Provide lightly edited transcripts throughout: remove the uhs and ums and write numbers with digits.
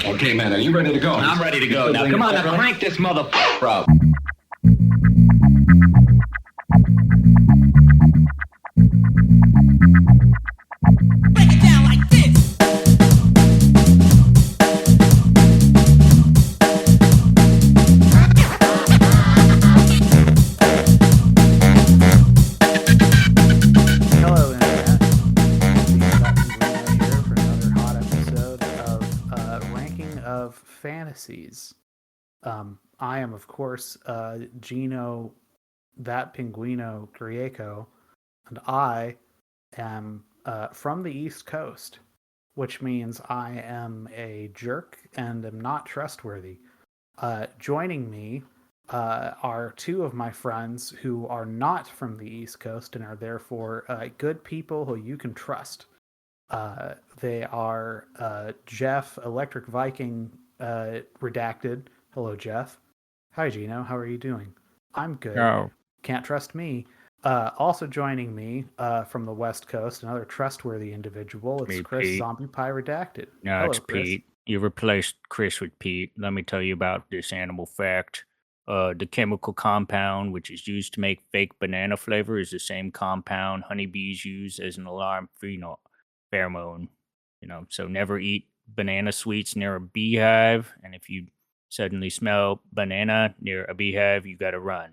Okay, man, are you ready to go? I'm ready to go. Now, come on, now crank this motherfucker up. Break it down like this. Hello, Internet. Steve Dutton here for another hot episode of Ranking of Fantasies. I am, of course, Gino, that Pinguino Grieco, and I am from the East Coast, which means I am a jerk and am not trustworthy. Joining me are two of my friends who are not from the East Coast and are therefore good people who you can trust. They are Jeff, Electric Viking, redacted. Hello, Jeff. Hi, Gino. How are you doing? I'm good. Oh, Can't trust me. Also joining me from the West Coast, another trustworthy individual. It's me, Chris, Pete. ZombiePie redacted. No, Hello, it's Chris. Pete. You replaced Chris with Pete. Let me tell you about this animal fact. The chemical compound which is used to make fake banana flavor is the same compound honeybees use as an alarm pheromone. So never eat banana sweets near a beehive, and if you suddenly smell banana near a beehive, you gotta run.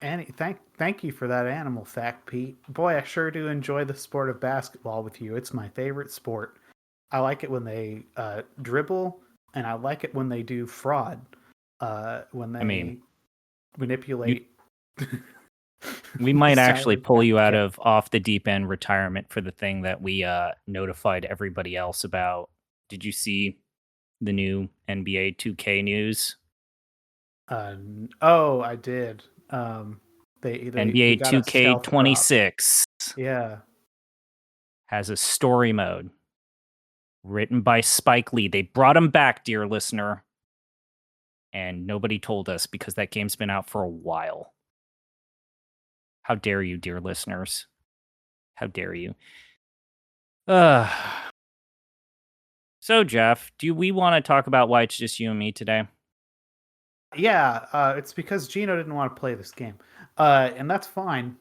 Annie, thank you for that animal fact, Pete. Boy, I sure do enjoy the sport of basketball with you. It's my favorite sport. I like it when they dribble, and I like it when they do fraud. When they mean, manipulate. We might actually silent pull you out back- of off the deep end retirement for the thing that we notified everybody else about. Did you see the new NBA 2K news? Oh, I did. We NBA got a stealth drop. 2K26 Yeah. has a story mode written by Spike Lee. They brought him back, dear listener, and nobody told us because that game's been out for a while. How dare you, dear listeners? How dare you? So, Jeff, do we want to talk about why it's just you and me today? Yeah, it's because Gino didn't want to play this game, and that's fine.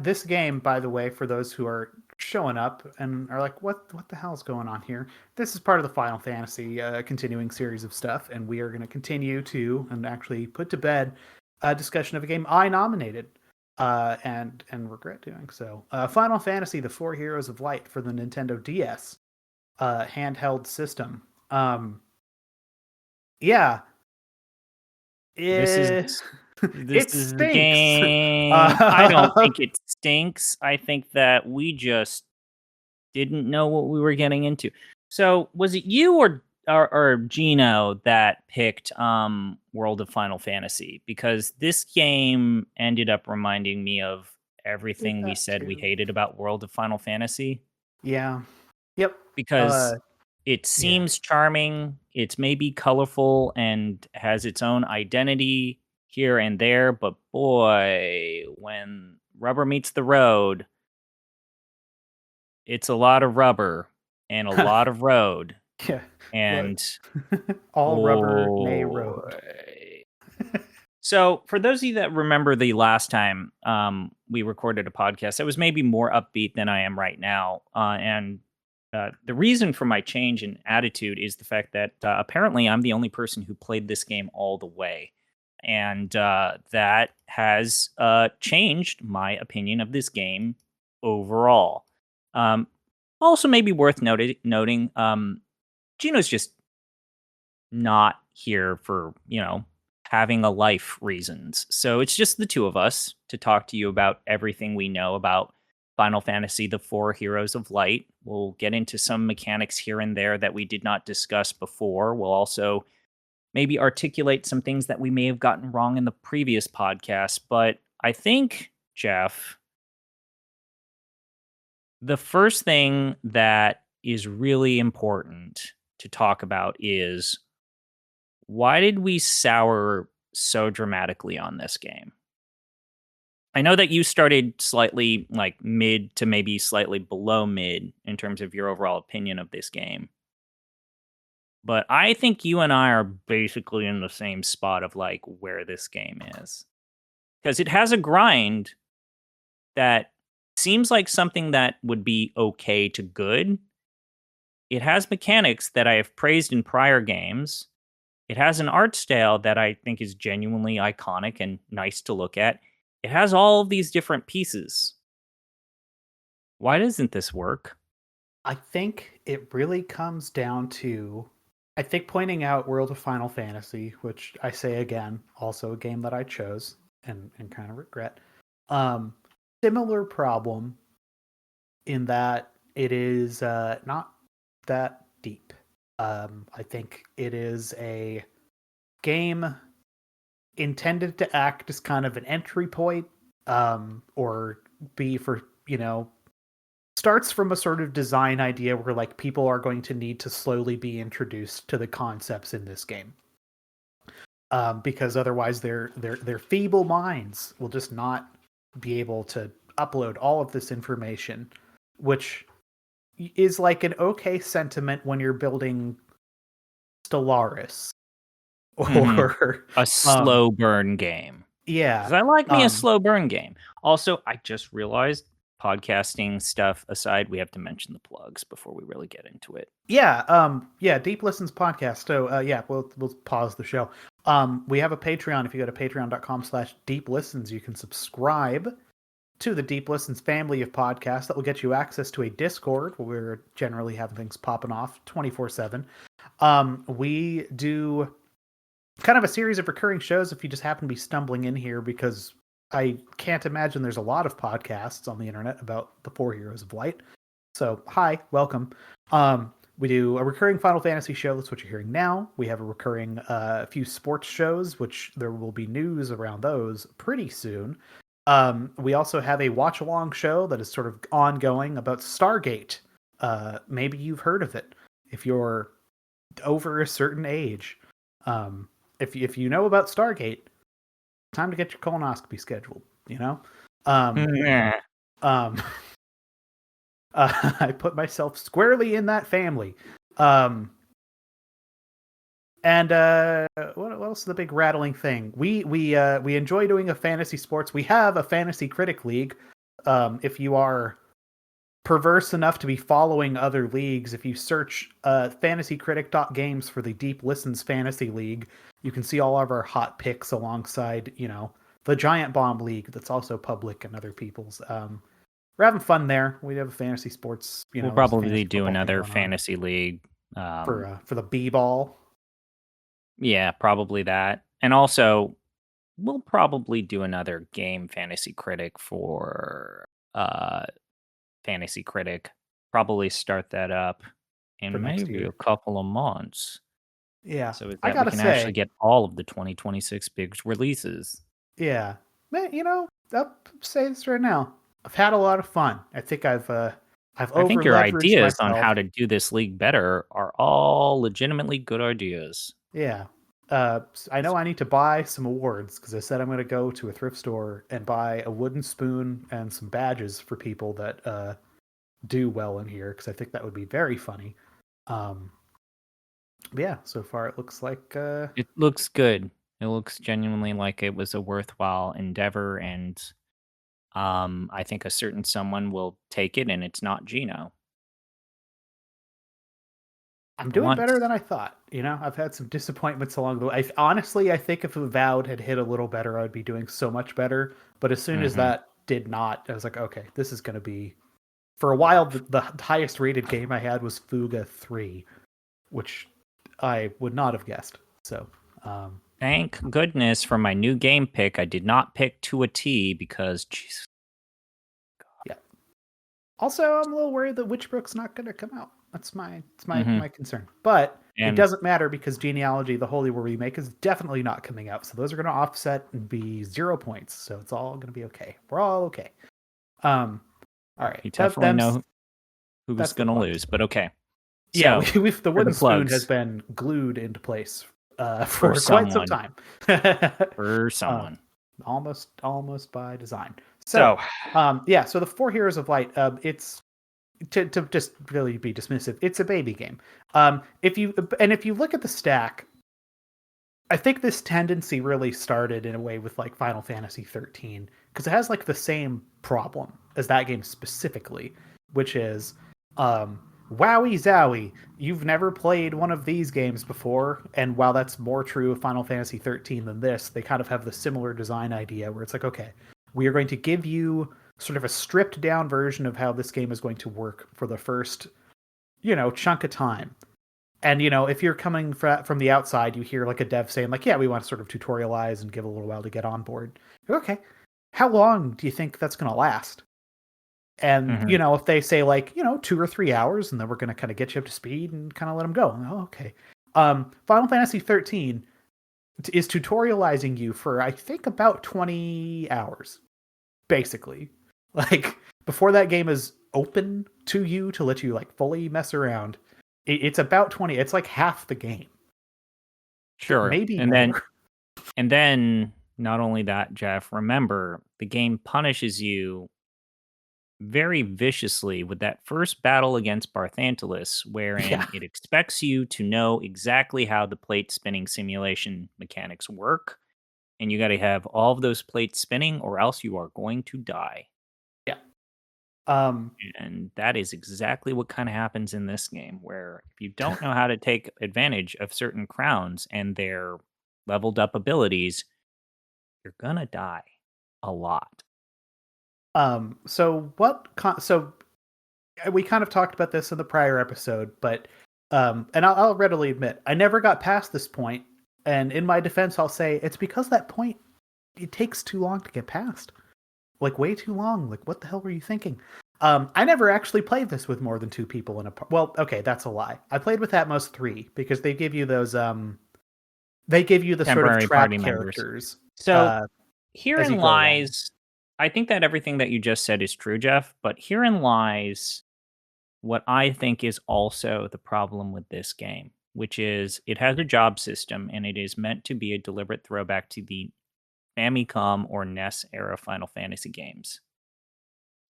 This game, by the way, for those who are showing up and are like, "What the hell's going on here?" This is part of the Final Fantasy continuing series of stuff, and we are going to continue to and actually put to bed a discussion of a game I nominated, and regret doing so. Final Fantasy: The Four Heroes of Light for the Nintendo DS handheld system. Yeah. This is It is the stinks. game. I don't think it stinks. I think that we just didn't know what we were getting into. So, was it you or Gino that picked World of Final Fantasy? Because this game ended up reminding me of everything we that said we too. hated about World of Final Fantasy. Yeah. Yep. Because it seems charming, it's maybe colorful and has its own identity here and there, but boy, when rubber meets the road, it's a lot of rubber and a lot of road. Yeah. And all rubber, nay road. boy. So, for those of you that remember the last time we recorded a podcast, I was maybe more upbeat than I am right now. And the reason for my change in attitude is the fact that apparently I'm the only person who played this game all the way. And that has changed my opinion of this game overall. Also, maybe worth noting, Gino's just not here for, having a life reasons. So it's just the two of us to talk to you about everything we know about Final Fantasy, the Four Heroes of Light. We'll get into some mechanics here and there that we did not discuss before. We'll also maybe articulate some things that we may have gotten wrong in the previous podcast. But I think, Jeff, the first thing that is really important to talk about is, why did we sour so dramatically on this game? I know that you started slightly like mid to maybe slightly below mid in terms of your overall opinion of this game. But I think you and I are basically in the same spot of like where this game is. Because it has a grind that seems like something that would be okay to good. It has mechanics that I have praised in prior games. It has an art style that I think is genuinely iconic and nice to look at. It has all of these different pieces. Why doesn't this work? I think it really comes down to, I think pointing out World of Final Fantasy, which I say again, also a game that I chose and kind of regret. Similar problem in that it is not that deep. I think it is a game intended to act as kind of an entry point, or be for, starts from a sort of design idea where like people are going to need to slowly be introduced to the concepts in this game, because otherwise their feeble minds will just not be able to upload all of this information, which is like an okay sentiment when you're building Stellaris or A slow burn game. yeah, 'Cause I like me a slow burn game. Also, I just realized, podcasting stuff aside, we have to mention the plugs before we really get into it. yeah, Deep Listens podcast. So yeah, we'll pause the show. We have a Patreon. If you go to patreon.com/deeplistens, you can subscribe to the Deep Listens family of podcasts that will get you access to a Discord where we're generally having things popping off 24/7. We do kind of a series of recurring shows if you just happen to be stumbling in here, because I can't imagine there's a lot of podcasts on the internet about the Four Heroes of Light. So, hi, welcome. We do a recurring Final Fantasy show. That's what you're hearing now. We have a recurring few sports shows, which there will be news around those pretty soon. We also have a watch-along show that is sort of ongoing about Stargate. Maybe you've heard of it if you're over a certain age. If you know about Stargate, time to get your colonoscopy scheduled. I put myself squarely in that family. And what else is the big rattling thing? We enjoy doing a fantasy sports. We have a fantasy critic league. If you are perverse enough to be following other leagues, if you search fantasycritic.games for the Deep Listens Fantasy League, you can see all of our hot picks alongside, the Giant Bomb League that's also public and other people's. We're having fun there. We have a fantasy sports. We'll probably do another fantasy league for the B-ball. Yeah, probably that. And also, we'll probably do another game fantasy critic for Fantasy Critic. Probably start that up in maybe a couple of months. Yeah, so that I gotta we can say, actually get all of the 2026 big releases. Yeah, man, I'll say this right now. I've had a lot of fun. I think I think your ideas myself on how to do this league better are all legitimately good ideas. Yeah. I know I need to buy some awards because I said I'm going to go to a thrift store and buy a wooden spoon and some badges for people that do well in here, because I think that would be very funny. Yeah, so far it looks like... It looks good. It looks genuinely like it was a worthwhile endeavor, and I think a certain someone will take it, and it's not Gino. I'm doing better than I thought. I've had some disappointments along the way. Honestly, I think if Avowed had hit a little better, I'd be doing so much better. But as soon as that did not, I was like, okay, this is going to be... For a while, the highest rated game I had was Fuga 3, which I would not have guessed. So, thank goodness for my new game pick. I did not pick to a T because, Jesus. Yeah. Also, I'm a little worried that Witchbrook's not going to come out. That's my concern. But it doesn't matter because Genealogy, the Holy War remake, is definitely not coming out. So those are going to offset and be 0 points. So it's all going to be okay. We're all okay. All right. You definitely know who's going to lose, but okay. Yeah, the wooden spoon has been glued into place for quite some time. For someone. Almost by design. So, so the Four Heroes of Light, it's to just really be dismissive, it's a baby game. If you look at the stack, I think this tendency really started in a way with like Final Fantasy 13, because it has like the same problem as that game specifically, which is wowie zowie, you've never played one of these games before. And while that's more true of Final Fantasy 13 than this, they kind of have the similar design idea where it's like, okay, we are going to give you sort of a stripped down version of how this game is going to work for the first, chunk of time. And, if you're coming from the outside, you hear like a dev saying like, yeah, we want to sort of tutorialize and give a little while to get on board. Okay. How long do you think that's going to last? And, if they say like, 2 or 3 hours, and then we're going to kind of get you up to speed and kind of let them go. Oh, okay. Final Fantasy 13 is tutorializing you for, I think, about 20 hours, basically. Like, before that game is open to you to let you like fully mess around, it's about 20. It's like half the game. Sure. Maybe and more. then not only that, Jeff, remember the game punishes you very viciously with that first battle against Barthantalus, wherein Yeah. it expects you to know exactly how the plate spinning simulation mechanics work. And you got to have all of those plates spinning, or else you are going to die. Yeah. And that is exactly what kind of happens in this game, where if you don't know how to take advantage of certain crowns and their leveled up abilities, you're gonna die a lot. So we kind of talked about this in the prior episode, but and I'll readily admit I never got past this point. And in my defense, I'll say it's because that point, it takes too long to get past. Like, way too long. Like, what the hell were you thinking? I never actually played this with more than 2 people in a... Well, okay, that's a lie. I played with at most 3, because they give you those... They give you the Temporary sort of trap party members. characters. So as you herein go along. lies... I think that everything that you just said is true, Jeff, but herein lies what I think is also the problem with this game, which is it has a job system, and it is meant to be a deliberate throwback to the Famicom or NES era Final Fantasy games.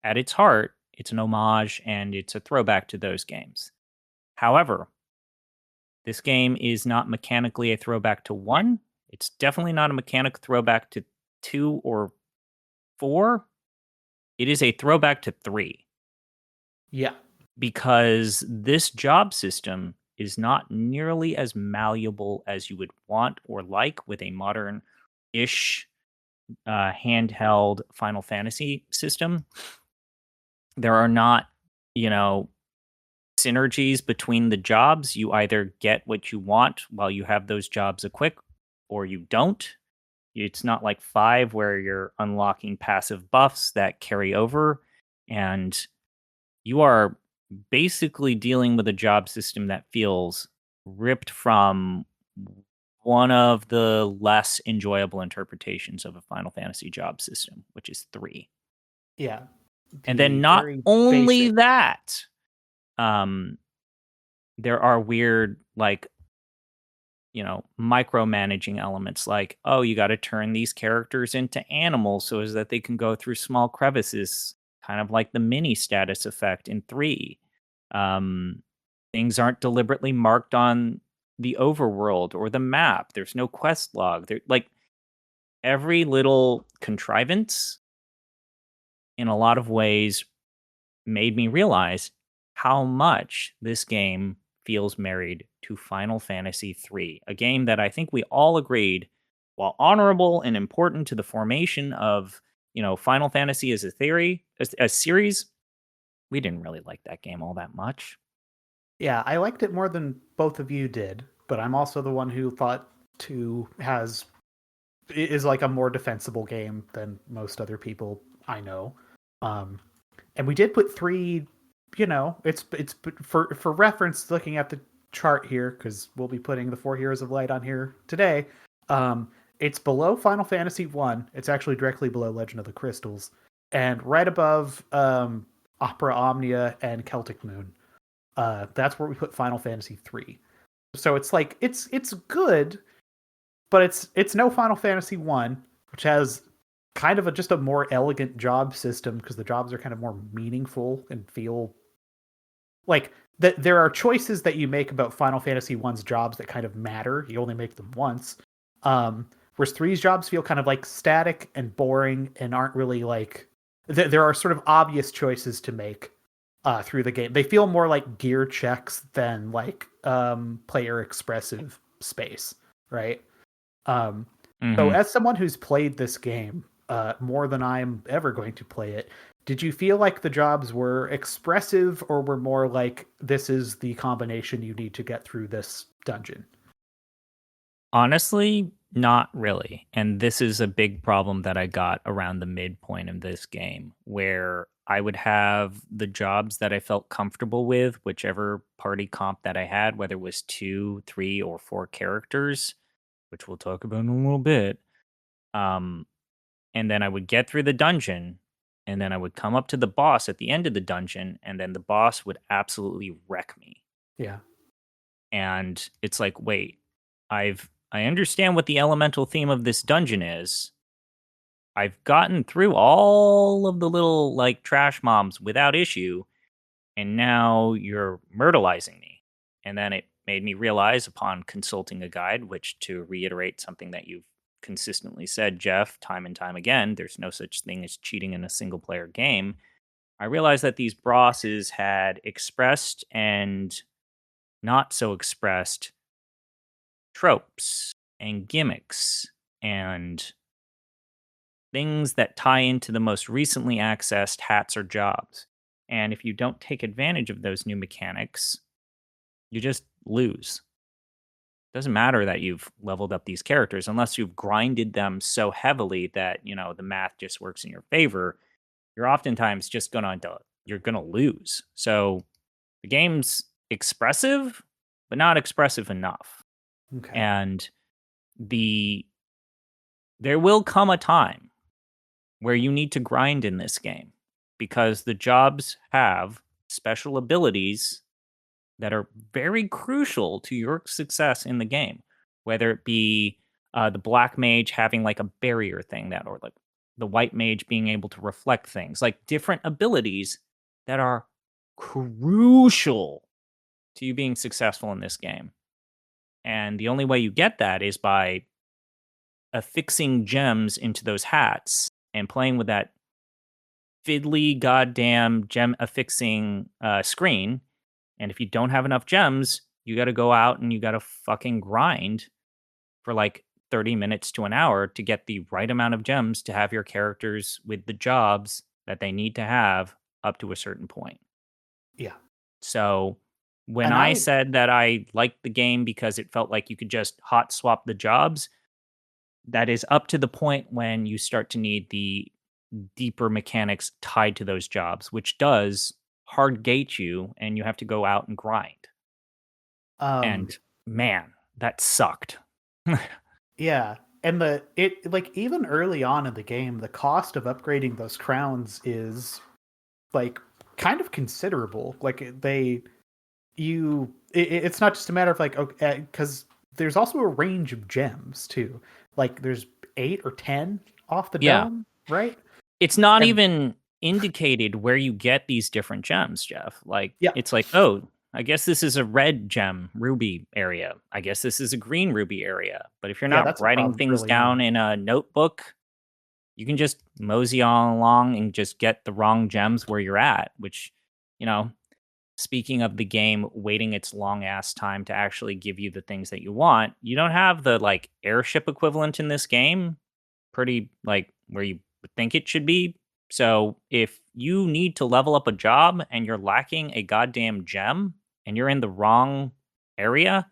At its heart, it's an homage and it's a throwback to those games. However, this game is not mechanically a throwback to 1. It's definitely not a mechanic throwback to 2 or 4. It is a throwback to 3. Yeah. Because this job system is not nearly as malleable as you would want or like with a modern-ish handheld Final Fantasy system. There are not, synergies between the jobs. You either get what you want while you have those jobs equipped, or you don't. It's not like 5 where you're unlocking passive buffs that carry over, and you are basically dealing with a job system that feels ripped from one of the less enjoyable interpretations of a Final Fantasy job system, which is 3. Yeah. And then The not very only basic- that, there are weird, like, micromanaging elements, like, oh, you got to turn these characters into animals so as that they can go through small crevices, kind of like the mini status effect in 3. Things aren't deliberately marked on the overworld or the map. There's no quest log. There, like, every little contrivance in a lot of ways made me realize how much this game feels married to Final Fantasy III, a game that I think we all agreed, while honorable and important to the formation of, Final Fantasy as a series, we didn't really like that game all that much. Yeah, I liked it more than both of you did, but I'm also the one who thought 2 is like a more defensible game than most other people I know. And we did put 3, it's for reference, looking at the chart here, because we'll be putting the 4 Heroes of Light on here today. It's below Final Fantasy 1. It's actually directly below Legend of the Crystals, and right above Opera Omnia and Celtic Moon. That's where we put Final Fantasy 3. So it's like it's good, but it's no Final Fantasy 1, which has kind of just a more elegant job system, because the jobs are kind of more meaningful and feel like that there are choices that you make about Final Fantasy One's jobs that kind of matter. You only make them once. Whereas three's jobs feel kind of like static and boring and aren't really like there are sort of obvious choices to make through the game. They feel more like gear checks than like player expressive space, right? So as someone who's played this game more than I'm ever going to play it, did you feel like the jobs were expressive or were more like this is the combination you need to get through this dungeon? Honestly, not really. And this is a big problem that I got around the midpoint of this game, where I would have the jobs that I felt comfortable with, whichever party comp that I had, whether it was 2, 3, or 4 characters, which we'll talk about in a little bit. And then I would get through the dungeon, and then I would come up to the boss at the end of the dungeon, and then the boss would absolutely wreck me. Yeah. And it's like, wait, I understand what the elemental theme of this dungeon is. I've gotten through all of the little like trash mobs without issue, and now you're myrtleizing me. And then it made me realize upon consulting a guide, which, to reiterate something that you've consistently said, Jeff, time and time again, there's no such thing as cheating in a single player game. I realized that these bosses had expressed and not so expressed tropes and gimmicks and things that tie into the most recently accessed hats or jobs. And if you don't take advantage of those new mechanics, you just lose. Doesn't matter that you've leveled up these characters unless you've grinded them so heavily that, you know, the math just works in your favor. You're oftentimes just you're gonna lose. So the game's expressive, but not expressive enough. Okay. And there will come a time where you need to grind in this game because the jobs have special abilities that are very crucial to your success in the game, whether it be the black mage having like a barrier thing or like the white mage being able to reflect things, like different abilities that are crucial to you being successful in this game. And the only way you get that is by affixing gems into those hats and playing with that fiddly goddamn gem affixing screen. And if you don't have enough gems, you got to go out and you got to fucking grind for like 30 minutes to an hour to get the right amount of gems to have your characters with the jobs that they need to have up to a certain point. Yeah. So when And I said that I liked the game because it felt like you could just hot swap the jobs, that is up to the point when you start to need the deeper mechanics tied to those jobs, which does hard gate you and you have to go out and grind. And man, that sucked. Yeah. And like even early on in the game, the cost of upgrading those crowns is like kind of considerable. Like it's not just a matter of like, okay, because there's also a range of gems too. Like there's 8 or 10 off the dome, right? It's not even indicated where you get these different gems, Jeff. Like, Yeah. it's like, oh, I guess this is a red gem ruby area. I guess this is a green ruby area. But if you're not that's a writing problem things early down on. in a notebook, you can just mosey on along and just get the wrong gems where you're at, which, you know, speaking of the game waiting its long ass time to actually give you the things that you want, you don't have the like airship equivalent in this game, pretty like where you would think it should be. So if you need to level up a job and you're lacking a goddamn gem and you're in the wrong area,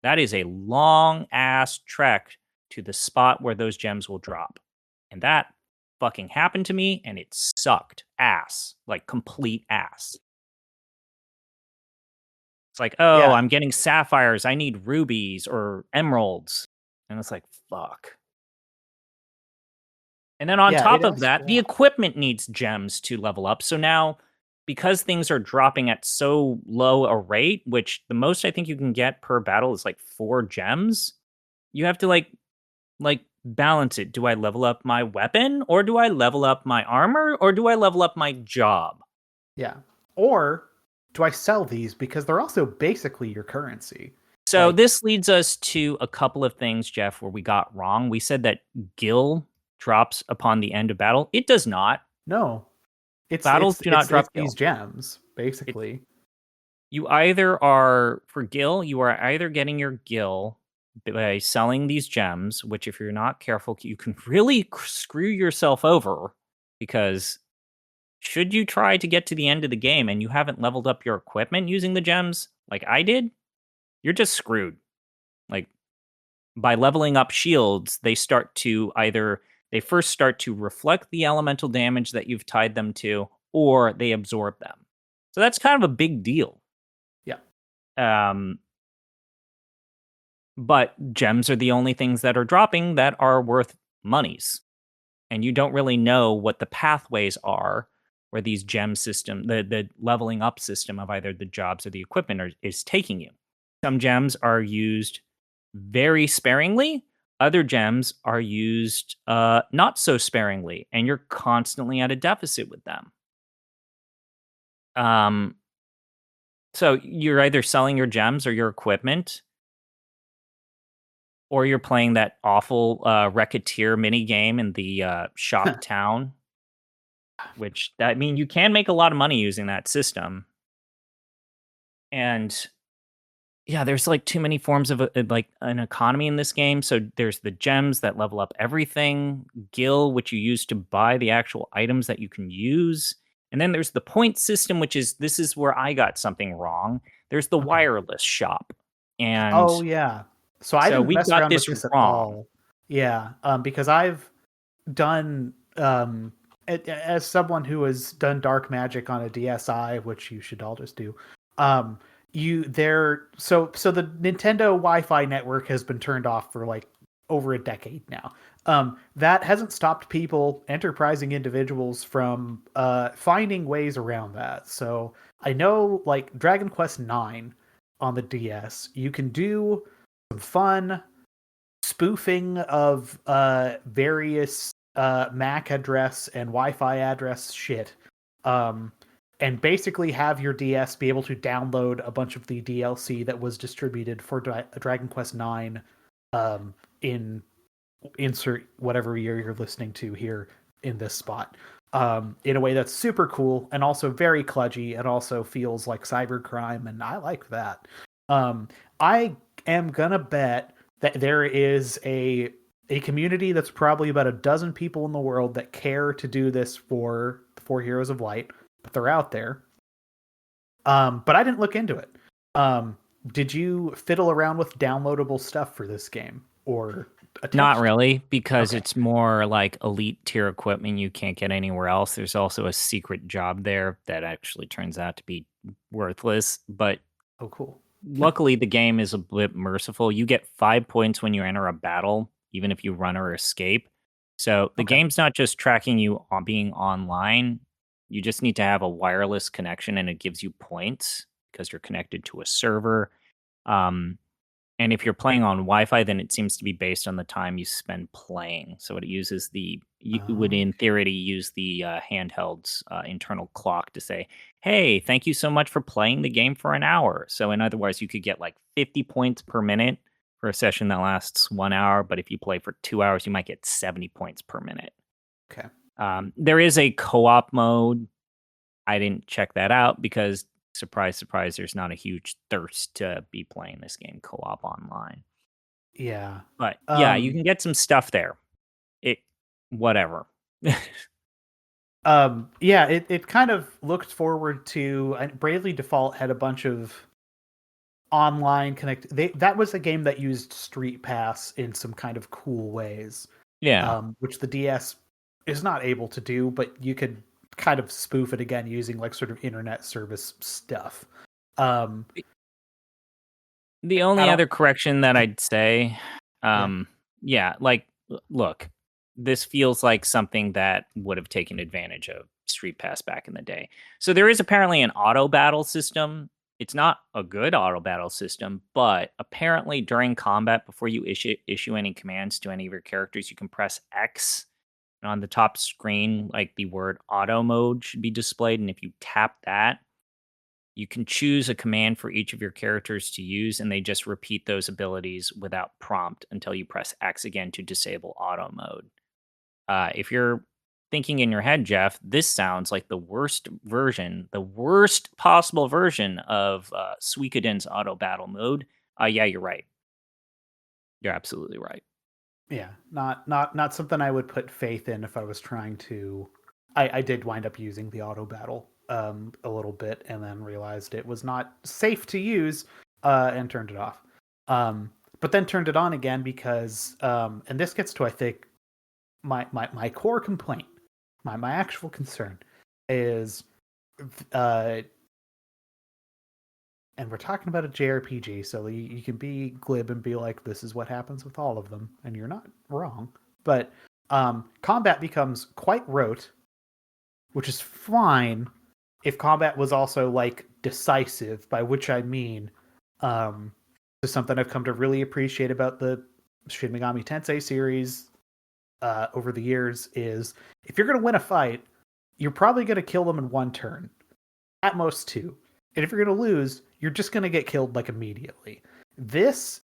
that is a long ass trek to the spot where those gems will drop. And that fucking happened to me and it sucked ass, like complete ass. It's like, oh, Yeah. I'm getting sapphires. I need rubies or emeralds. And it's like, fuck. And then on top of that, the equipment needs gems to level up. So now, because things are dropping at so low a rate, which the most I think you can get per battle is like 4 gems, you have to like balance it. Do I level up my weapon or do I level up my armor or do I level up my job? Yeah. Or do I sell these? Because they're also basically your currency. So Like, this leads us to a couple of things, Jeff, where we got wrong. We said that gil drops upon the end of battle. It does not. no, it's Battles it's do not it's drop it's these gil. gems, It, basically. you either are for gil, you are either getting your gil by selling these gems, which if you're not careful, you can really screw yourself over because should you try to get to the end of the game and you haven't leveled up your equipment using the gems like I did, you're just screwed. Like by leveling up shields, they first start to reflect the elemental damage that you've tied them to, or they absorb them. So that's kind of a big deal. Yeah. Um, but gems are the only things that are dropping that are worth monies. And you don't really know what the pathways are where these gem system, the leveling up system of either the jobs or the equipment is taking you. Some gems are used very sparingly. Other gems are used not so sparingly, and you're constantly at a deficit with them. So you're either selling your gems or your equipment, or you're playing that awful Racketeer mini game in the shop town, which I mean you can make a lot of money using that system. And yeah, there's like too many forms of like an economy in this game. So there's the gems that level up everything, gil, which you use to buy the actual items that you can use. And then there's the point system, which is this is where I got something wrong. There's the Okay. wireless shop. And Oh yeah. So I so didn't we mess got around with this this at wrong. all. Yeah, because I've done as someone who has done dark magic on a DSi, which you should all just do. Um, you there so the Nintendo Wi-Fi network has been turned off for like over a decade now. That hasn't stopped people, enterprising individuals, from finding ways around that. So I know, like Dragon Quest IX on the DS, you can do some fun spoofing of various MAC address and Wi-Fi address shit, um, and basically have your DS be able to download a bunch of the DLC that was distributed for Dragon Quest IX, in insert whatever year you're listening to here in this spot, in a way that's super cool and also very kludgy and also feels like cybercrime, and I like that. I am gonna bet that there is a community that's probably about a dozen people in the world that care to do this for the Four Heroes of Light, but they're out there. But I didn't look into it. Did you fiddle around with downloadable stuff for this game or Not attempt to? really, because Okay. it's more like elite tier equipment you can't get anywhere else. There's also a secret job there that actually turns out to be worthless. But Oh, cool. luckily, the game is a bit merciful. You get 5 points when you enter a battle, even if you run or escape. So the Okay. game's not just tracking you on being online. You just need to have a wireless connection, and it gives you points because you're connected to a server. Um, and if you're playing on Wi-Fi, then it seems to be based on the time you spend playing. So it uses you would in Okay. theory use the handheld's internal clock to say, "Hey, thank you so much for playing the game for an hour." So in other words, you could get like 50 points per minute for a session that lasts 1 hour. But if you play for 2 hours, you might get 70 points per minute. Okay. There is a co-op mode. I didn't check that out because surprise, surprise, there's not a huge thirst to be playing this game co-op online. Yeah. But yeah, you Um, can get some stuff there. It whatever. yeah, it kind of looked forward to, and Bravely Default had a bunch of online that was a game that used Street Pass in some kind of cool ways, Yeah. which the DS is not able to do, but you could kind of spoof it again using like sort of internet service stuff. Um, The I only don't. other correction that I'd say, Yeah. yeah, like look, this feels like something that would have taken advantage of Street Pass back in the day. So there is apparently an auto battle system. It's not a good auto battle system, but apparently during combat, before you issue any commands to any of your characters, you can press X. And on the top screen, like the word auto mode should be displayed. And if you tap that, You can choose a command for each of your characters to use, and they just repeat those abilities without prompt until you press X again to disable auto mode. If you're thinking in your head, Jeff, this sounds like the worst version, the worst possible version of Suikoden's auto battle mode. Yeah, you're right. You're absolutely right. Yeah, not something I would put faith in if I was trying to. I did wind up using the auto battle a little bit, and then realized it was not safe to use, and turned it off. But then turned it on again because, and this gets to, I think, my core complaint, my actual concern is, and we're talking about a JRPG, so you can be glib and be like, this is what happens with all of them, and you're not wrong. But combat becomes quite rote, which is fine if combat was also like decisive, by which I mean, this is something I've come to really appreciate about the Shin Megami Tensei series over the years, is if you're going to win a fight, you're probably going to kill them in one turn, at most two. And if you're going to lose, you're just going to get killed like immediately. This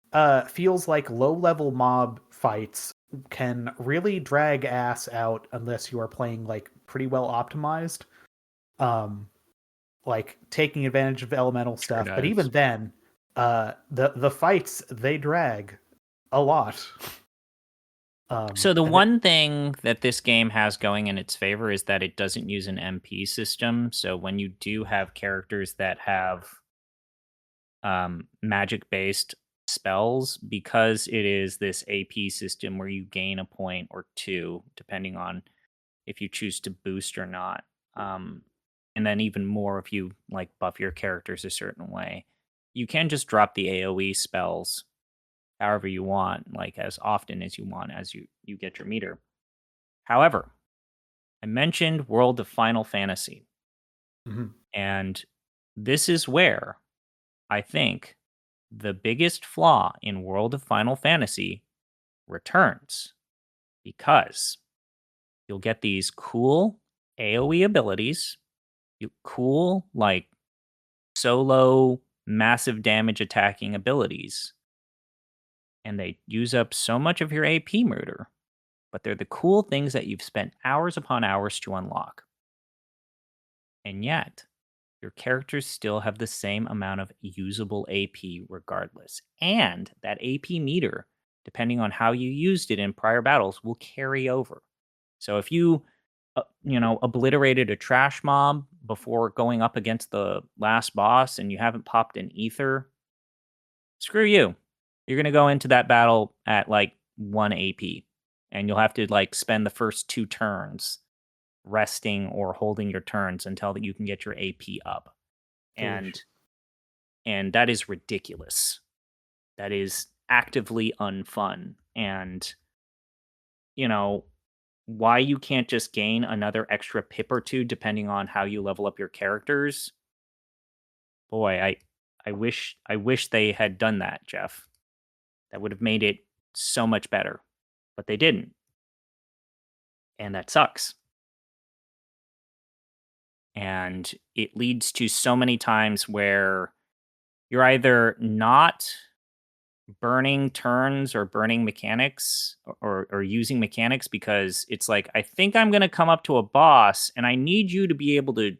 feels like low-level mob fights can really drag ass out unless you are playing like pretty well optimized, like taking advantage of elemental stuff. But even then, the fights, they drag a lot. So the one thing that this game has going in its favor is that it doesn't use an MP system. So when you do have characters that have magic-based spells, because it is this AP system where you gain a point or two, depending on if you choose to boost or not. And then even more if you like buff your characters a certain way. You can just drop the AoE spells however you want, like as often as you want as you get your meter. However, I mentioned World of Final Fantasy. Mm-hmm. And this is where I think the biggest flaw in World of Final Fantasy returns, because you'll get these cool AoE abilities, cool like solo massive damage attacking abilities, and they use up so much of your AP meter, but they're the cool things that you've spent hours upon hours to unlock. And yet, your characters still have the same amount of usable AP regardless. And that AP meter, depending on how you used it in prior battles, will carry over. So if you, obliterated a trash mob before going up against the last boss and you haven't popped an ether, screw you. You're going to go into that battle at like 1 AP, and you'll have to like spend the first 2 turns resting or holding your turns until you can get your AP up. And that is ridiculous. That is actively unfun. And why you can't just gain another extra pip or two depending on how you level up your characters. Boy, I wish they had done that, Jeff. That would have made it so much better. But they didn't. And that sucks. And it leads to so many times where you're either not burning turns or burning mechanics or using mechanics because it's like, I think I'm going to come up to a boss and I need you to be able to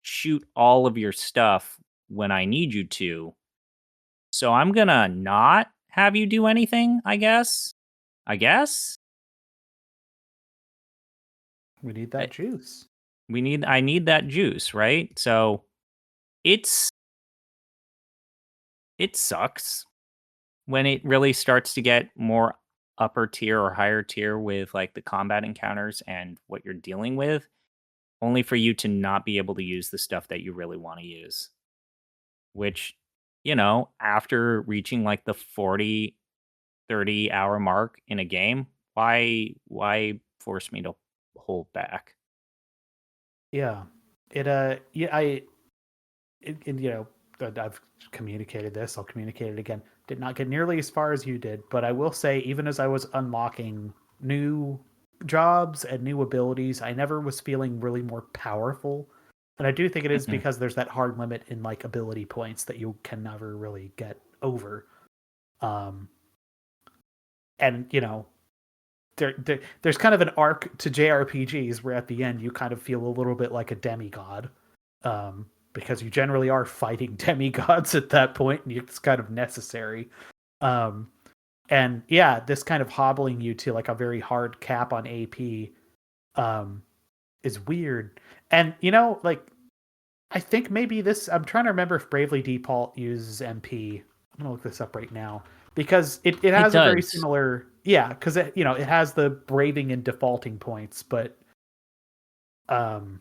shoot all of your stuff when I need you to. So I'm going to not have you do anything, I guess. I We need that juice. I need that juice, right? So it sucks when it really starts to get more upper tier or higher tier with like the combat encounters and what you're dealing with, only for you to not be able to use the stuff that you really want to use. Which, after reaching like the 40, 30 hour mark in a game, why force me to hold back? Yeah. I've communicated this, I'll communicate it again. Did not get nearly as far as you did, but I will say, even as I was unlocking new jobs and new abilities, I never was feeling really more powerful And I do think it is Mhm. because there's that hard limit in like ability points that you can never really get over. Um, and you know, there's kind of an arc to JRPGs where at the end you kind of feel a little bit like a demigod, because you generally are fighting demigods at that point, and it's kind of necessary. Um, and yeah, this kind of hobbling you to like a very hard cap on AP, is weird. And you know, like I think maybe this. I'm trying to remember if Bravely Default uses MP. I'm gonna look this up right now because it It has a very does. similar. Yeah, because it has the braving and defaulting points, but um,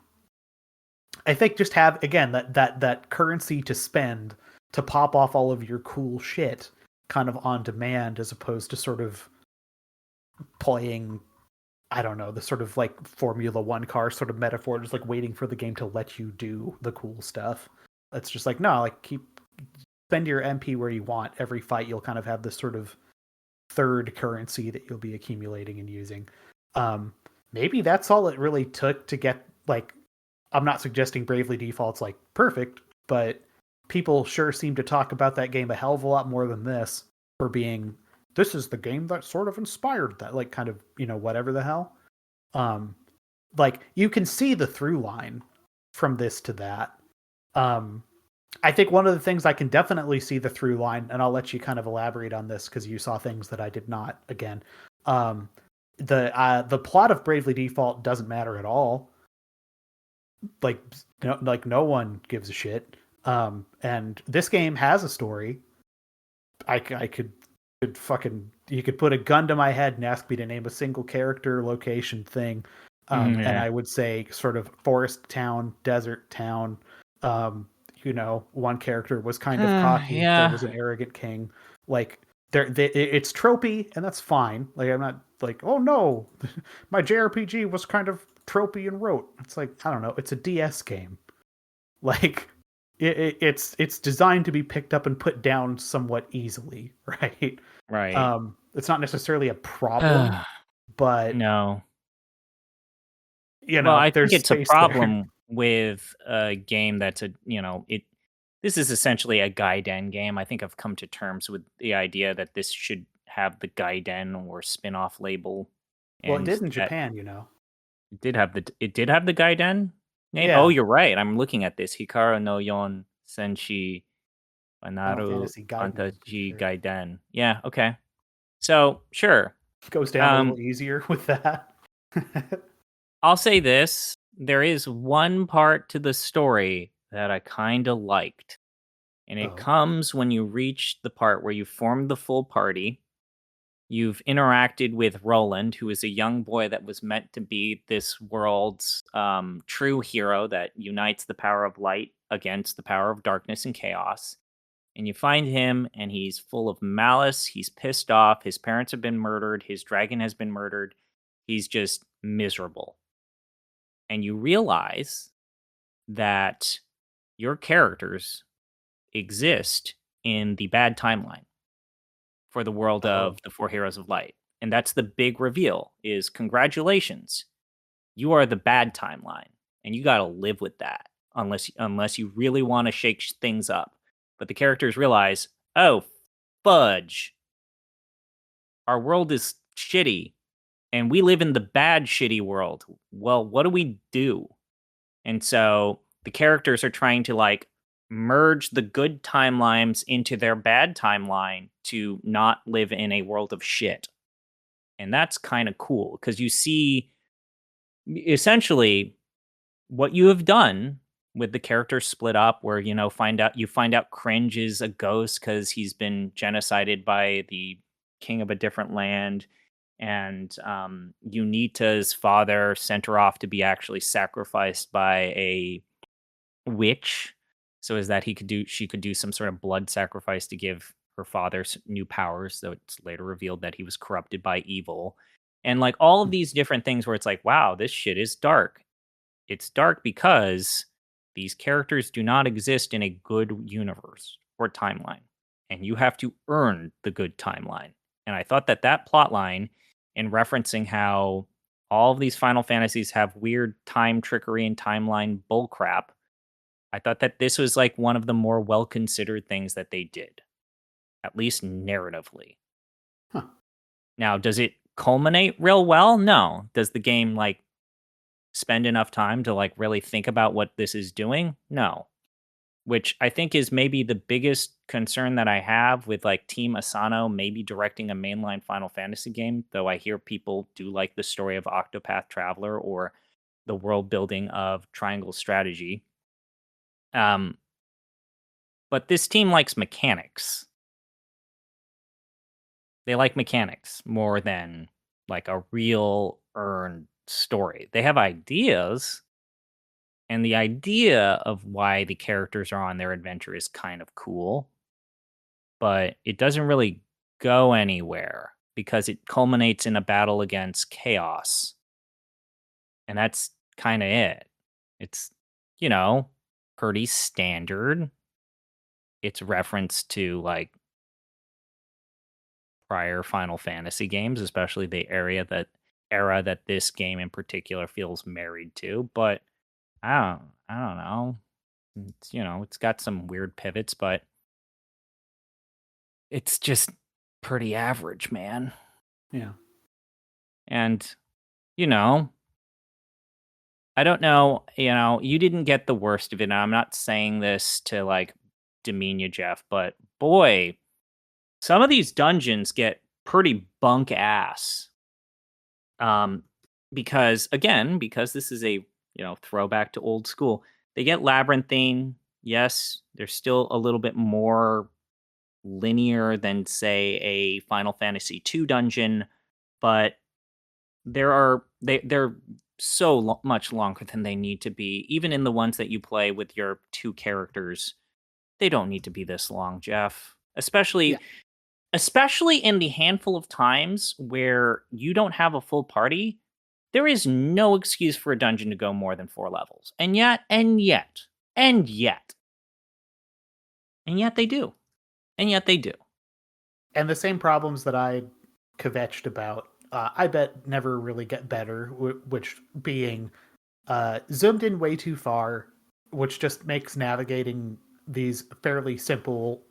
I think just have again that currency to spend to pop off all of your cool shit kind of on demand as opposed to sort of playing, I don't know, the sort of like Formula One car sort of metaphor, just like waiting for the game to let you do the cool stuff. It's just like, no, like spend your MP where you want. Every fight you'll kind of have this sort of third currency that you'll be accumulating and using. Um, Maybe that's all it really took to get like, I'm not suggesting Bravely Default's like perfect, but people sure seem to talk about that game a hell of a lot more than this for being, this is the game that sort of inspired that, like kind of, whatever the hell. Um, like you can see the through line from this to that. Um, I think one of the things I can definitely see the through line, and I'll let you kind of elaborate on this because you saw things that I did not. Again, um, the plot of Bravely Default doesn't matter at all. Like no one gives a shit. And this game has a story. I could fucking, you could put a gun to my head and ask me to name a single character, location, thing, and Yeah. I would say sort of forest town, desert town. One character was kind of cocky. There Yeah. was an arrogant king. Like it's tropey, and that's fine. Like I'm not like, oh no, my JRPG was kind of tropey and rote. It's like, I don't know. It's a DS game. Like it's designed to be picked up and put down somewhat easily, right? Right. It's not necessarily a problem, but No. Well, I think there's it's a space there. problem with a game that's this is essentially a Gaiden game. I think I've come to terms with the idea that this should have the Gaiden or spin-off label, Well, it and did in that Japan, it did have the Gaiden name. Oh, Yeah, you're right. I'm looking at this. Hikaru no Yon Senshi Final Anaru Fantasy Gaiden, I'm pretty Fantasy sure. Gaiden. Yeah, okay. So, sure. Goes down a little Um, easier with that. I'll say this. There is one part to the story that I kind of liked. And it Oh, comes when you reach the part where you formed the full party. You've interacted with Roland, who is a young boy that was meant to be this world's true hero that unites the power of light against the power of darkness and chaos. And you find him, and he's full of malice. He's pissed off. His parents have been murdered. His dragon has been murdered. He's just miserable. And you realize that your characters exist in the bad timeline for the world oh, of the Four Heroes of Light. And that's the big reveal is congratulations. You are the bad timeline and you got to live with that unless you really want to shake things up. But the characters realize, "Oh, fudge. Our world is shitty and we live in the bad shitty world. Well, what do we do?" And so the characters are trying to like merge the good timelines into their bad timeline to not live in a world of shit. And that's kind of cool because you see essentially what you have done with the characters split up where you find out Cringe is a ghost because he's been genocided by the king of a different land, and Unita's father sent her off to be actually sacrificed by a witch, so as that she could do some sort of blood sacrifice to give her father new powers. So it's later revealed that he was corrupted by evil, and like all of these different things where it's like, wow, this shit is dark. It's dark because these characters do not exist in a good universe or timeline, and you have to earn the good timeline. And I thought that that plot line, in referencing how all of these Final Fantasies have weird time trickery and timeline bullcrap, I thought that this was like one of the more well considered things that they did, at least narratively. Huh. Now, does it culminate real well? No. Does the game like spend enough time to like really think about what this is doing? No. Which I think is maybe the biggest concern that I have with like Team Asano maybe directing a mainline Final Fantasy game, though I hear people do like the story of Octopath Traveler or the world building of Triangle Strategy. Um, but this team likes mechanics. They like mechanics more than like a real earned story. They have ideas, and the idea of why the characters are on their adventure is kind of cool, but it doesn't really go anywhere because it culminates in a battle against chaos. And that's kind of it. It's, you know, pretty standard. It's reference to like prior Final Fantasy games, especially the era that this game in particular feels married to. But I don't know. It's, you know, it's got some weird pivots, but it's just pretty average, man. Yeah. And you know, I don't know, you know, you didn't get the worst of it. And I'm not saying this to like demean you, Jeff, but boy, some of these dungeons get pretty bunk ass. Um, because again, because this is a throwback to old school, they get labyrinthine. Yes, they're still a little bit more linear than say a Final Fantasy II dungeon, but they're so much longer than they need to be. Even in the ones that you play with your two characters, they don't need to be this long, Jeff. Yeah. Especially in the handful of times where you don't have a full party, there is no excuse for a dungeon to go more than 4 levels. And yet they do. And yet they do. And the same problems that I kvetched about, I bet never really get better, which being zoomed in way too far, which just makes navigating these fairly simple,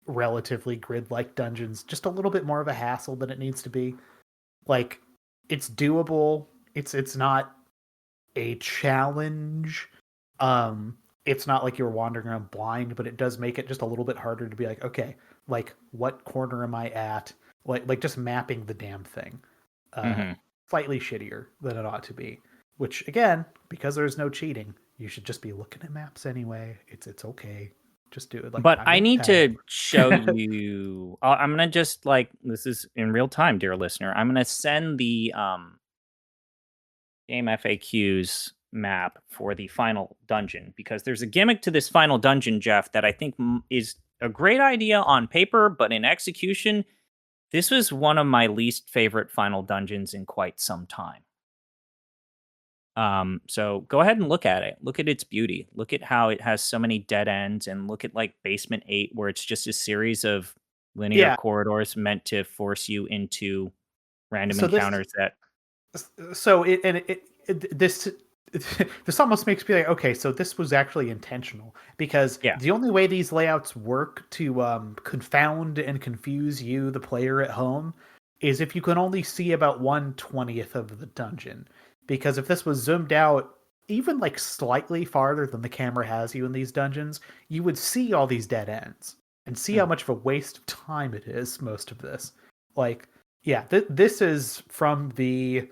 relatively grid-like dungeons just a little bit more of a hassle than it needs to be. Like, it's doable. It's not a challenge. It's not like you're wandering around blind, but it does make it just a little bit harder to be like, okay, like what corner am I at? Like just mapping the damn thing. Slightly shittier than it ought to be. Which again, because there's no cheating, you should just be looking at maps anyway. It's okay. Just do it. Like, But I'm I gonna need tab. to show you. I'm gonna just like this is in real time, dear listener. I'm gonna send the game FAQs map for the final dungeon because there's a gimmick to this final dungeon, Jeff, that I think is a great idea on paper, but in execution, this was one of my least favorite final dungeons in quite some time. So go ahead and look at it. Look at its beauty. Look at how it has so many dead ends, and look at like Basement 8, where it's just a series of linear Yeah. corridors meant to force you into random So encounters that this this almost makes me like, okay, so this was actually intentional, because Yeah. the only way these layouts work to confound and confuse you, the player at home, is if you can only see about 1/20th of the dungeon. Because if this was zoomed out even like slightly farther than the camera has you in these dungeons, you would see all these dead ends and see how much of a waste of time it is, most of this. Like, yeah, this is from the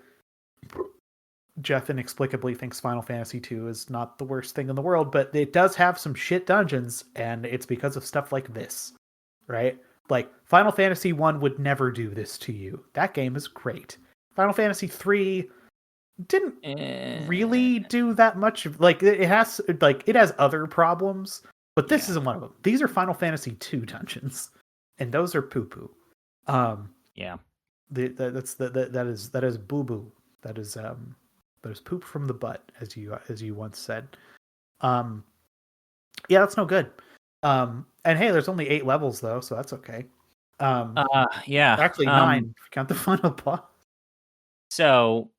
Jeff inexplicably thinks Final Fantasy II is not the worst thing in the world, but it does have some shit dungeons, and it's because of stuff like this, right? Like, Final Fantasy 1 would never do this to you. That game is great. Final Fantasy 3 didn't really do that much. Like, it has other problems, but this isn't one of them. These are Final Fantasy 2 dungeons, and those are poo-poo. Yeah. That is boo-boo. That is poop from the butt, as you once said. Yeah, that's no good. And hey, there's only 8 levels though, so that's okay. Yeah. Actually 9 if you count the final boss. So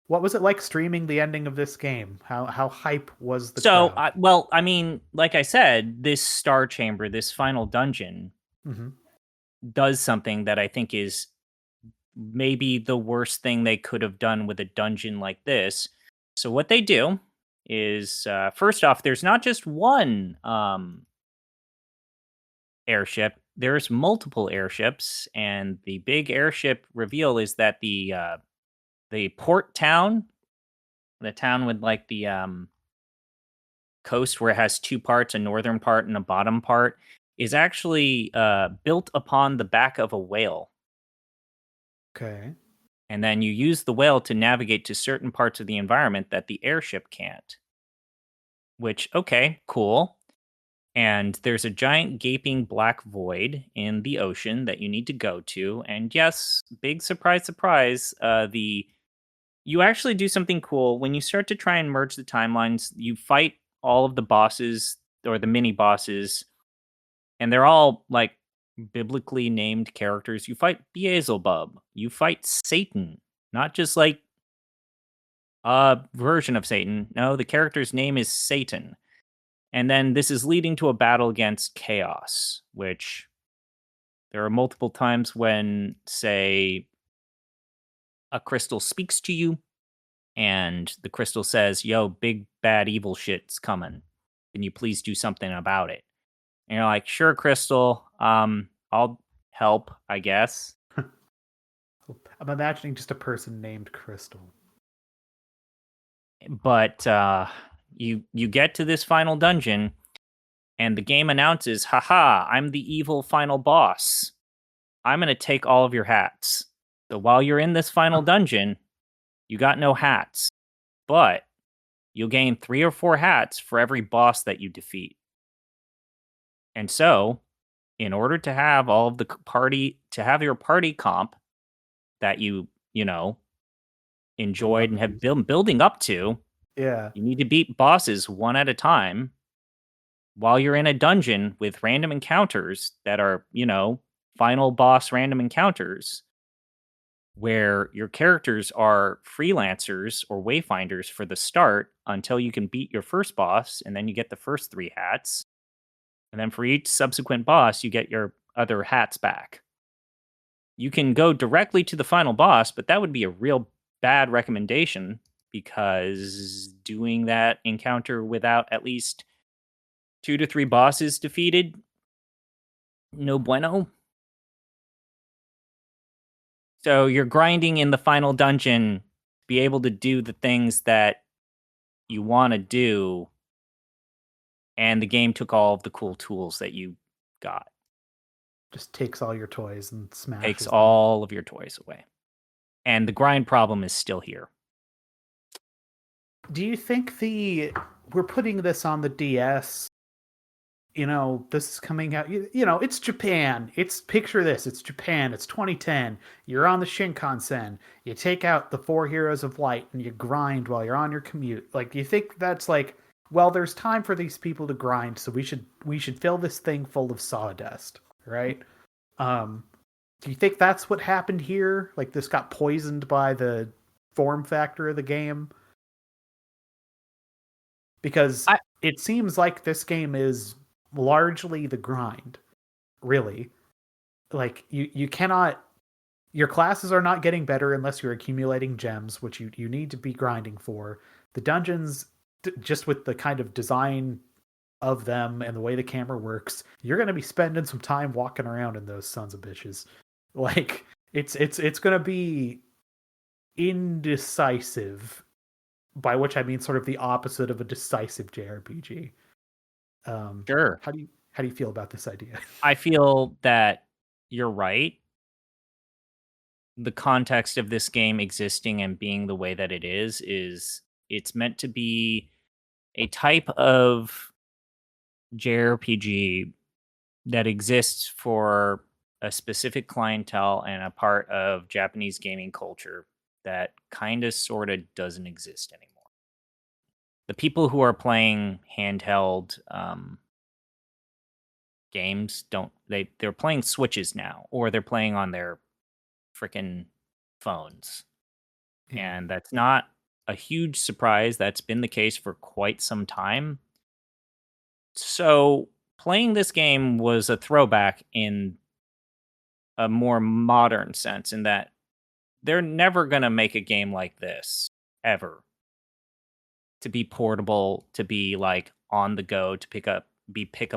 What was it like streaming the ending of this game? How hype was the So, crowd? well, I mean, like I said, this star chamber, this final dungeon, Mm-hmm. does something that I think is maybe the worst thing they could have done with a dungeon like this. So, what they do is, first off, there's not just one airship. There's multiple airships, and the big airship reveal is that the port town, the town with like the coast where it has two parts, a northern part and a bottom part, is actually built upon the back of a whale. Okay. And then you use the whale to navigate to certain parts of the environment that the airship can't. Which, okay, cool. And there's a giant gaping black void in the ocean that you need to go to. And yes, big surprise, surprise, you actually do something cool when you start to try and merge the timelines. You fight all of the bosses or the mini bosses, and they're all like biblically named characters. You fight Beelzebub, you fight Satan, not just like a version of Satan. No, the character's name is Satan. And then this is leading to a battle against Chaos, which there are multiple times when, say, a crystal speaks to you and the crystal says, "Yo, big bad evil shit's coming. Can you please do something about it?" And you're like, "Sure, Crystal. I'll help, I guess." I'm imagining just a person named Crystal. But you get to this final dungeon, and the game announces, "Haha, I'm the evil final boss. I'm gonna take all of your hats." So while you're in this final dungeon, you got no hats, but you'll gain 3 or 4 hats for every boss that you defeat. And so, in order to have all of the to have your party comp that you know, enjoyed and have been building up to, Yeah. you need to beat bosses one at a time while you're in a dungeon with random encounters that are, final boss random encounters where your characters are freelancers or wayfinders for the start until you can beat your first boss, and then you get the first 3 hats. And then for each subsequent boss, you get your other hats back. You can go directly to the final boss, but that would be a real bad recommendation because doing that encounter without at least 2 to 3 bosses defeated, no bueno. So you're grinding in the final dungeon, be able to do the things that you want to do, and the game took all of the cool tools that you got. Just takes all your toys and smashes Takes them. all of your toys away. And the grind problem is still here. Do you think we're putting this on the DS? This is coming out. It's Japan. Picture this. It's Japan. It's 2010. You're on the Shinkansen. You take out the 4 heroes of light and you grind while you're on your commute. Like, do you think that's like, well, there's time for these people to grind, so we should fill this thing full of sawdust, right? Do you think that's what happened here? Like, this got poisoned by the form factor of the game? Because it seems like this game is largely the grind, really. Like, you cannot, your classes are not getting better unless you're accumulating gems, which you need to be grinding for. The dungeons, just with the kind of design of them and the way the camera works, you're going to be spending some time walking around in those sons of bitches. Like, it's going to be indecisive, by which I mean sort of the opposite of a decisive JRPG. Sure. How do you feel about this idea? I feel that you're right. The context of this game existing and being the way that it is it's meant to be a type of JRPG that exists for a specific clientele and a part of Japanese gaming culture that kind of sort of doesn't exist anymore. The people who are playing handheld games they're playing Switches now, or they're playing on their freaking phones. Yeah. And that's not a huge surprise. That's been the case for quite some time. So playing this game was a throwback in a more modern sense, in that they're never going to make a game like this ever, to be portable, to be like on the go, to pick up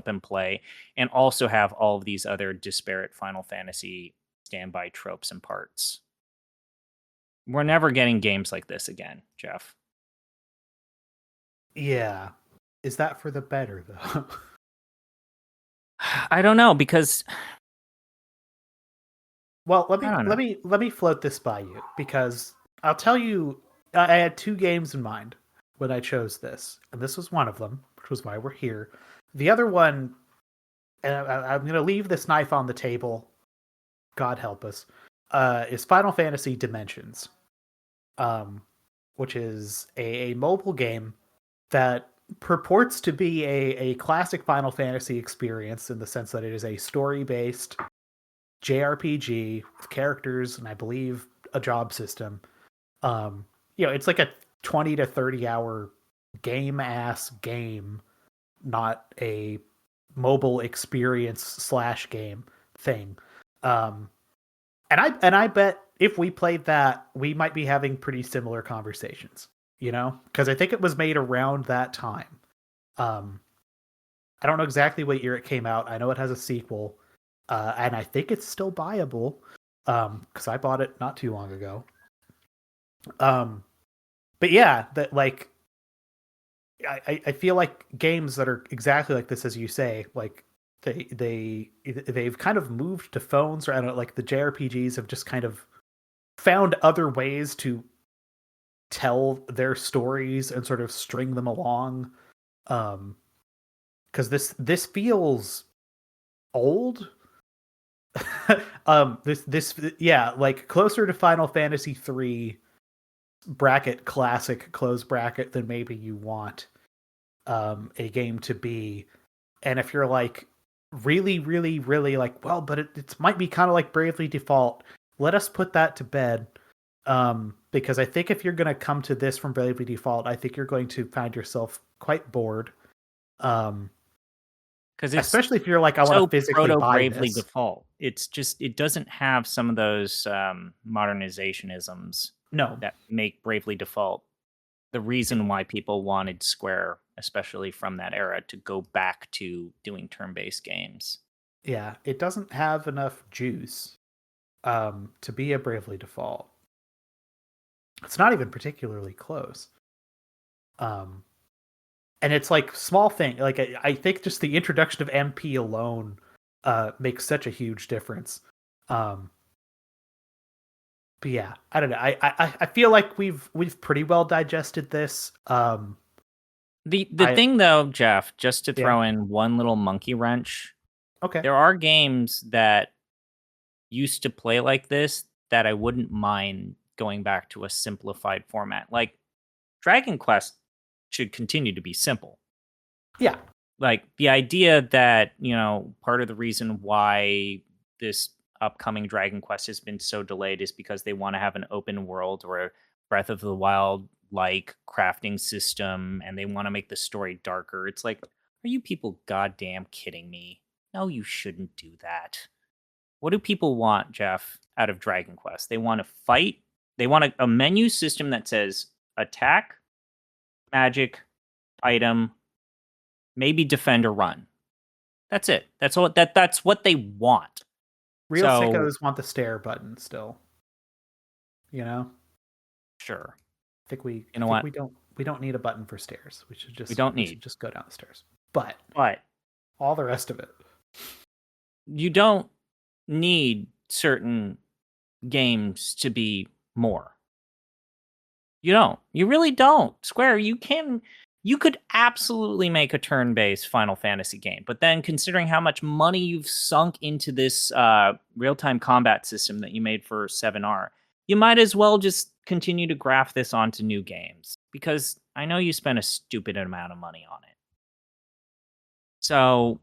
and play, and also have all of these other disparate Final Fantasy standby tropes and parts. We're never getting games like this again, Jeff. Yeah. Is that for the better though? I don't know, because Well, I don't know. let me float this by you, because I'll tell you, I had two games in mind when I chose this, and this was one of them, which was why we're here. The other one, and I'm going to leave this knife on the table. God help us. Is Final Fantasy Dimensions, which is a mobile game that purports to be a classic Final Fantasy experience, in the sense that it is a story-based JRPG with characters and I believe a job system. It's like a 20 to 30 hour game, not a mobile experience / game thing. And I bet if we played that, we might be having pretty similar conversations, because I think it was made around that time. I don't know exactly what year it came out. I know it has a sequel. And I think it's still buyable, because I bought it not too long ago. But yeah, that like I feel like games that are exactly like this, as you say, like they've kind of moved to phones, or I don't know, like the JRPGs have just kind of found other ways to tell their stories and sort of string them along. Because this feels old. This yeah, like closer to Final Fantasy 3 bracket classic close bracket than maybe you want a game to be. And if you're like really like, well, but it might be kind of like Bravely Default, let us put that to bed. Because I think if you're going to come to this from Bravely Default, I think you're going to find yourself quite bored. Because it's Especially if you're like, I want to physically proto buy Bravely this. Default. It's just, it doesn't have some of those modernizationisms No. that make Bravely Default the reason why people wanted Square, especially from that era, to go back to doing turn-based games. Yeah, it doesn't have enough juice to be a Bravely Default. It's not even particularly close. And it's like small thing. Like I think just the introduction of MP alone makes such a huge difference. But yeah, I don't know. I feel like we've pretty well digested this. The thing though, Jeff, just to Yeah. throw in one little monkey wrench, Okay. there are games that used to play like this that I wouldn't mind going back to a simplified format. Like Dragon Quest should continue to be simple. Yeah. Like the idea that, part of the reason why this upcoming Dragon Quest has been so delayed is because they want to have an open world or a Breath of the Wild like crafting system, and they want to make the story darker. It's like, are you people goddamn kidding me? No, you shouldn't do that. What do people want, Jeff, out of Dragon Quest? They want to fight. They want a menu system that says attack, magic, item, maybe defend or run. That's it. That's what they want. Real So- sickos want the stare button still. Sure. I think we You know what? we don't need a button for stairs. We should just need. just go down the stairs. But But all the rest of it. you don't need certain games to be more. You don't. You really don't. Square, you could absolutely make a turn-based Final Fantasy game, but then considering how much money you've sunk into this real-time combat system that you made for 7R, you might as well just continue to graft this onto new games, because I know you spent a stupid amount of money on it. So,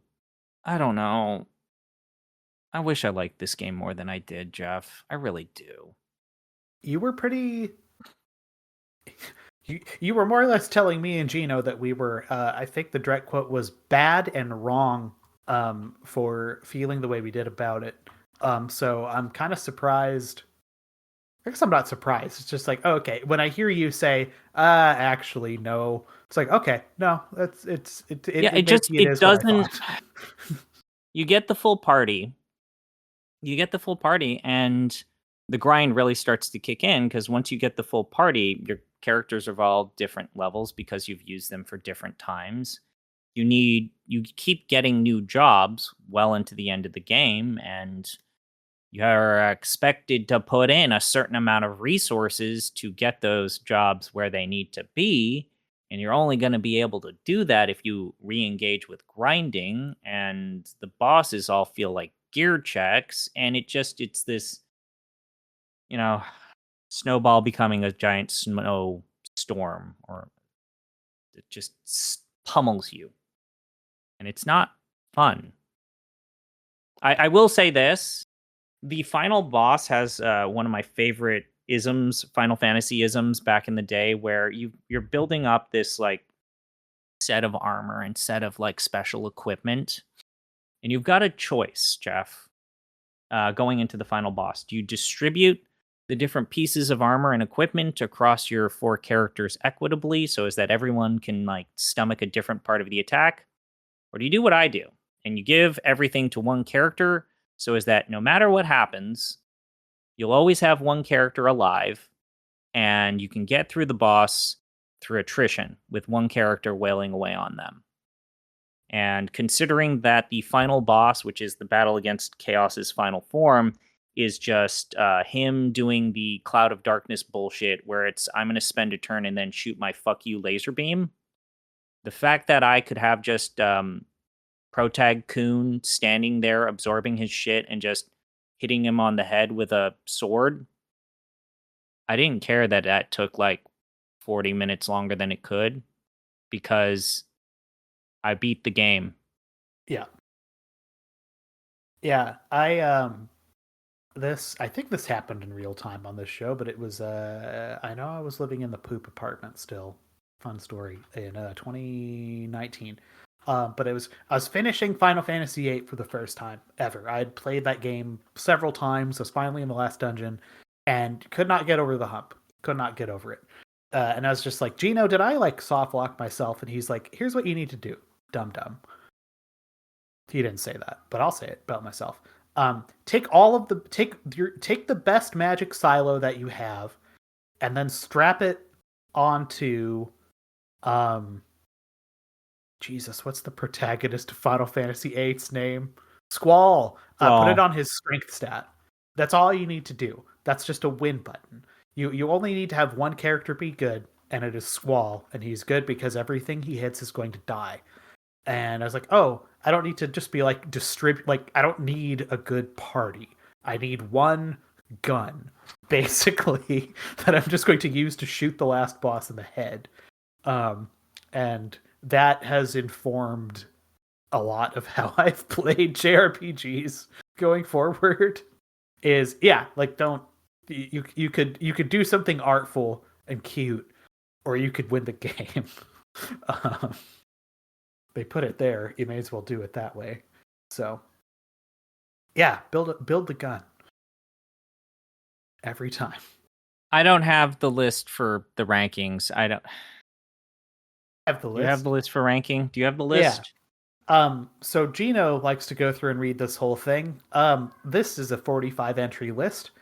I don't know. I wish I liked this game more than I did, Jeff. I really do. You were pretty You were more or less telling me and Gino that we were, I think the direct quote was bad and wrong for feeling the way we did about it. So I'm kind of surprised. I guess I'm not surprised. It's just like, oh, okay. When I hear you say, actually, no, it's like, okay, no, Yeah, it is what I doesn't. thought. You get the full party. And the grind really starts to kick in because once you get the full party, your characters are all different levels because you've used them for different times. You keep getting new jobs well into the end of the game, and you're expected to put in a certain amount of resources to get those jobs where they need to be. And you're only going to be able to do that if you re-engage with grinding, and the bosses all feel like gear checks, and it's this, snowball becoming a giant snow storm, or it just pummels you. And it's not fun. I will say this. The final boss has one of my favorite Final Fantasy isms back in the day, where you're building up this like set of armor and set of like special equipment, and you've got a choice, Jeff. Going into the final boss, do you distribute the different pieces of armor and equipment across your 4 characters equitably, so as that everyone can like stomach a different part of the attack, or do you do what I do and you give everything to one character, so as that no matter what happens, you'll always have one character alive, and you can get through the boss through attrition with one character wailing away on them? And considering that the final boss, which is the battle against Chaos's final form, is just him doing the Cloud of Darkness bullshit, where it's I'm going to spend a turn and then shoot my fuck you laser beam. The fact that I could have just Protag Kun standing there absorbing his shit and just hitting him on the head with a sword, I didn't care that took like 40 minutes longer than it could, because I beat the game. Yeah. Yeah, I think this happened in real time on this show, but it was I know I was living in the poop apartment still. Fun story in 2019. But I was finishing Final Fantasy VIII for the first time ever. I had played that game several times. I was finally in the last dungeon and could not get over the hump. Could not get over it. And I was just like, Gino, did I like soft lock myself? And he's like, here's what you need to do, dum dum. He didn't say that, but I'll say it about myself. Take the best magic silo that you have, and then strap it onto Jesus, what's the protagonist of Final Fantasy VIII's name? Squall. Put it on his strength stat. That's all you need to do. That's just a win button. You only need to have one character be good, and it is Squall, and he's good because everything he hits is going to die. And I was like, oh, I don't need to just be like I don't need a good party. I need one gun, basically, that I'm just going to use to shoot the last boss in the head. And that has informed a lot of how I've played JRPGs going forward. You could do something artful and cute, or you could win the game. They put it there. You may as well do it that way. So, yeah, build the gun every time. I don't have the list for the rankings. I don't have the list. You have the list for ranking? Do you have the list? Yeah. So Gino likes to go through and read this whole thing. This is a 45 entry list.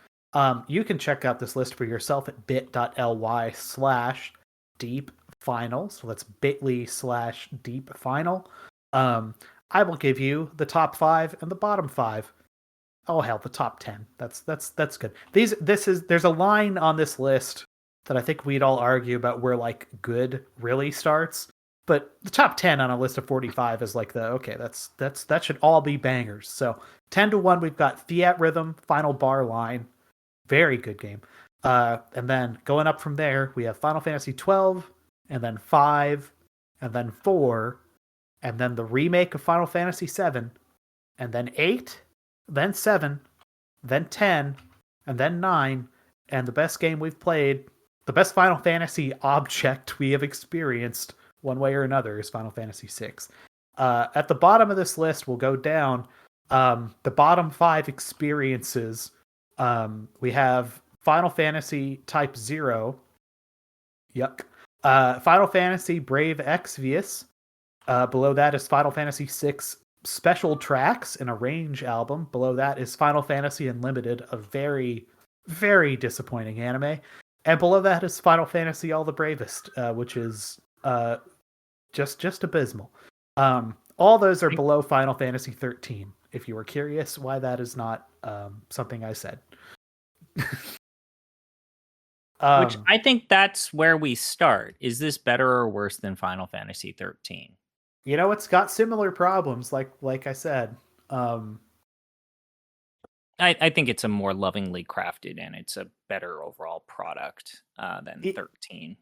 You can check out this list for yourself at bit.ly/deepfinal. So that's bit.ly/deepfinal. I will give you the top 5 and the bottom 5. Oh hell, the top 10. That's good. There's a line on this list that I think we'd all argue about where like good really starts. But the top 10 on a list of 45 is like that should all be bangers. So 10 to 1, we've got Fiat Rhythm, Final Bar Line. Very good game. And then going up from there, we have Final Fantasy 12, and then 5, and then 4, and then the remake of Final Fantasy 7, and then 8, then 7, then 10, and then 9, and the best game we've played the best Final Fantasy object we have experienced one way or another is Final Fantasy VI. At the bottom of this list, we'll go down the bottom 5 experiences. We have Final Fantasy Type 0. Yuck. Final Fantasy Brave Exvius. Below that is Final Fantasy VI Special Tracks, an Arrange album. Below that is Final Fantasy Unlimited, a very, very disappointing anime. And below that is Final Fantasy All the Bravest, which is just abysmal. All those are below Final Fantasy 13. If you were curious why that is not something I said. Which I think that's where we start. Is this better or worse than Final Fantasy 13? You know, it's got similar problems, like I said. I think it's a more lovingly crafted and it's a better overall product than 13.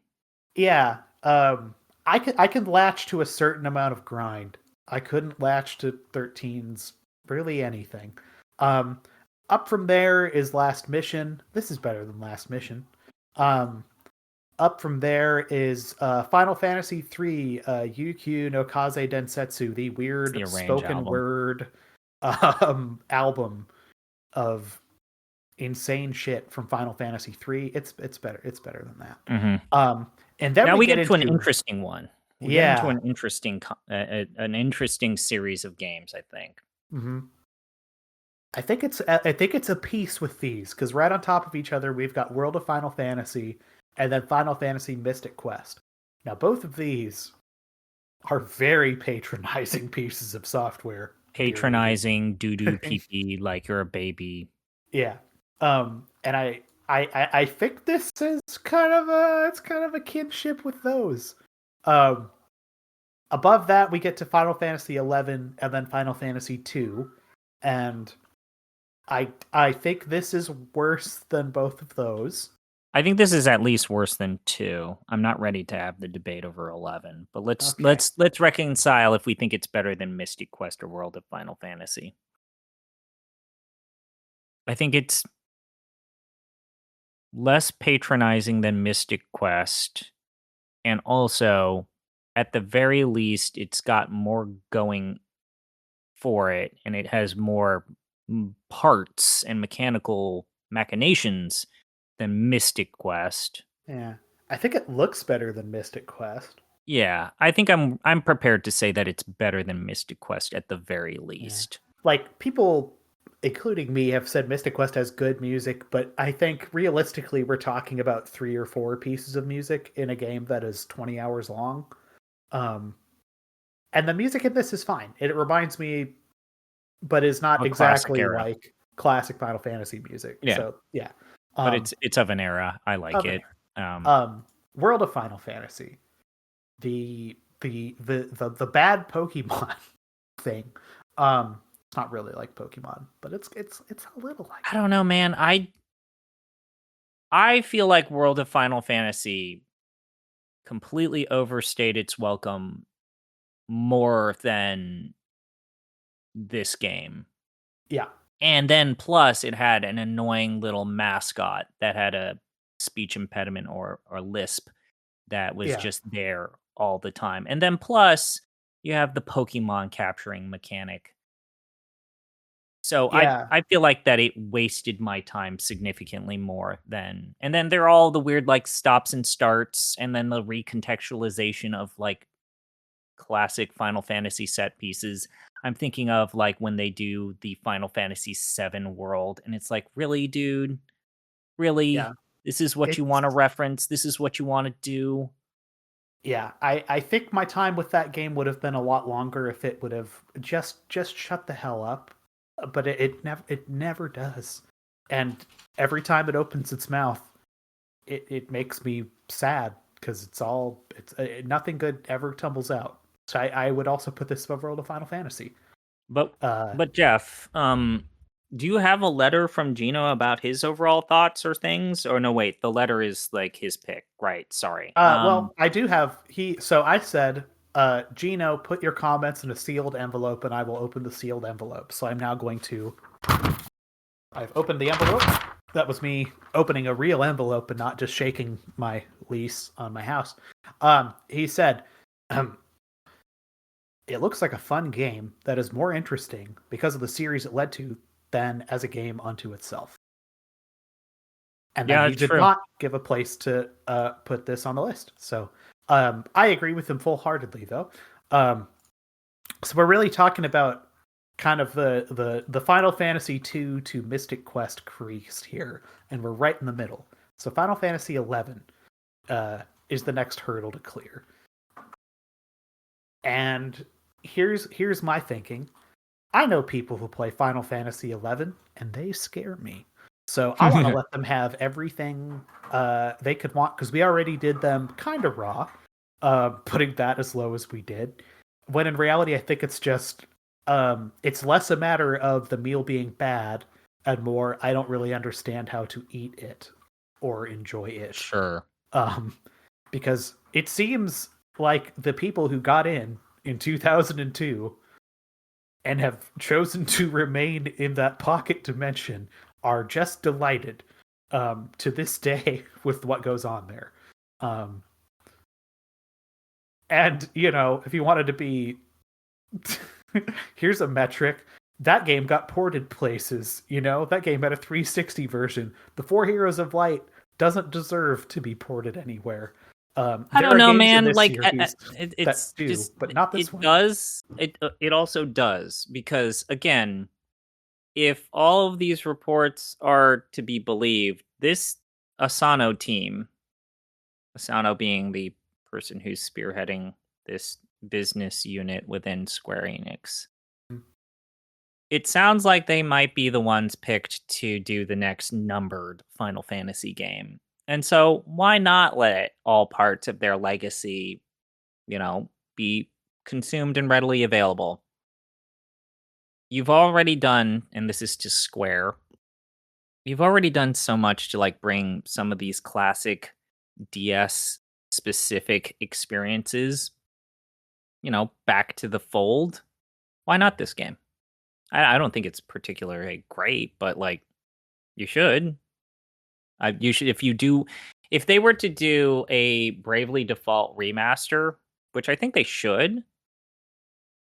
Yeah. I could latch to a certain amount of grind. I couldn't latch to 13's really anything. Up from there is Last Mission. This is better than Last Mission. Up from there is Final Fantasy III, Yukyu no Kaze Densetsu, the weird spoken word album of insane shit from Final Fantasy III. It's better. It's better than that. Mm-hmm. And then now we get to an interesting one. We get into an interesting series of games, I think. Mm-hmm. I think it's a piece with these, because right on top of each other we've got World of Final Fantasy and then Final Fantasy Mystic Quest. Now both of these are very patronizing pieces of software. Patronizing, doo-doo pee-pee, like you're a baby. Yeah. And I think this is kind of a kinship with those. Above that we get to Final Fantasy 11 and then Final Fantasy 2, and I think this is worse than both of those. I think this is at least worse than 2. I'm not ready to have the debate over 11, but let's reconcile if we think it's better than Mystic Quest or World of Final Fantasy. I think it's less patronizing than Mystic Quest, and also, at the very least, it's got more going for it, and it has more parts and mechanical machinations than Mystic Quest. Yeah, I think it looks better than Mystic Quest. Yeah, I think I'm prepared to say that it's better than Mystic Quest at the very least. Yeah. Like, people, including me, have said Mystic Quest has good music, but I think realistically we're talking about 3 or 4 pieces of music in a game that is 20 hours long. And the music in this is fine. It reminds me, but is not exactly like classic Final Fantasy music. Yeah. So yeah. But it's of an era. I like it. World of Final Fantasy. The bad Pokemon thing. It's not really like Pokemon, but it's a little like I don't know, man. I feel like World of Final Fantasy completely overstayed its welcome more than this game. Yeah. And then plus it had an annoying little mascot that had a speech impediment or lisp that was just there all the time. And then plus you have the Pokemon capturing mechanic. So I feel like that it wasted my time significantly more than, and then there are all the weird like stops and starts, and then the recontextualization of like classic Final Fantasy set pieces. I'm thinking of like when they do the Final Fantasy VII world, and it's like, really, dude? Really? Yeah. This is what you want to reference? This is what you want to do? Yeah, I think my time with that game would have been a lot longer if it would have just shut the hell up. But it never does. And every time it opens its mouth, it makes me sad, because it's nothing good ever tumbles out. So I would also put this above World of Final Fantasy. But Jeff, do you have a letter from Gino about his overall thoughts or things? Or no, wait, the letter is like his pick, right? Sorry. Well, I do have So I said, Gino, put your comments in a sealed envelope, and I will open the sealed envelope. So I'm now going to. I've opened the envelope. that was me opening a real envelope and not just shaking my lease on my house. He said, it looks like a fun game that is more interesting because of the series it led to than as a game unto itself. And then Yeah, he it's did true. not give a place to put this on the list. So I agree with him full-heartedly, though. So we're really talking about kind of the Final Fantasy 2 to Mystic Quest crease here, and we're right in the middle. So Final Fantasy 11 is the next hurdle to clear. And here's my thinking. I know people who play Final Fantasy 11, and they scare me. So I want to let them have everything they could want, because we already did them kind of raw, putting that as low as we did. When in reality, I think it's just it's less a matter of the meal being bad and more I don't really understand how to eat it or enjoy it. Sure. Because it seems like the people who got in 2002 and have chosen to remain in that pocket dimension are just delighted to this day with what goes on there. And, you know, if you wanted to be... Here's a metric. That game got ported places, you know? That game had a 360 version. The Four Heroes of Light doesn't deserve to be ported anywhere. I don't know, man. Like, it's do, just, but not this it one. does. It also does, because again, if all of these reports are to be believed, this Asano team, Asano being the person who's spearheading this business unit within Square Enix, it sounds like they might be the ones picked to do the next numbered Final Fantasy game. And so why not let all parts of their legacy, you know, be consumed and readily available? You've already done, and this is just Square, you've already done so much to like bring some of these classic DS specific experiences, you know, back to the fold. Why not this game? I don't think it's particularly great, but like, you should. You should, if they were to do a Bravely Default remaster, which I think they should,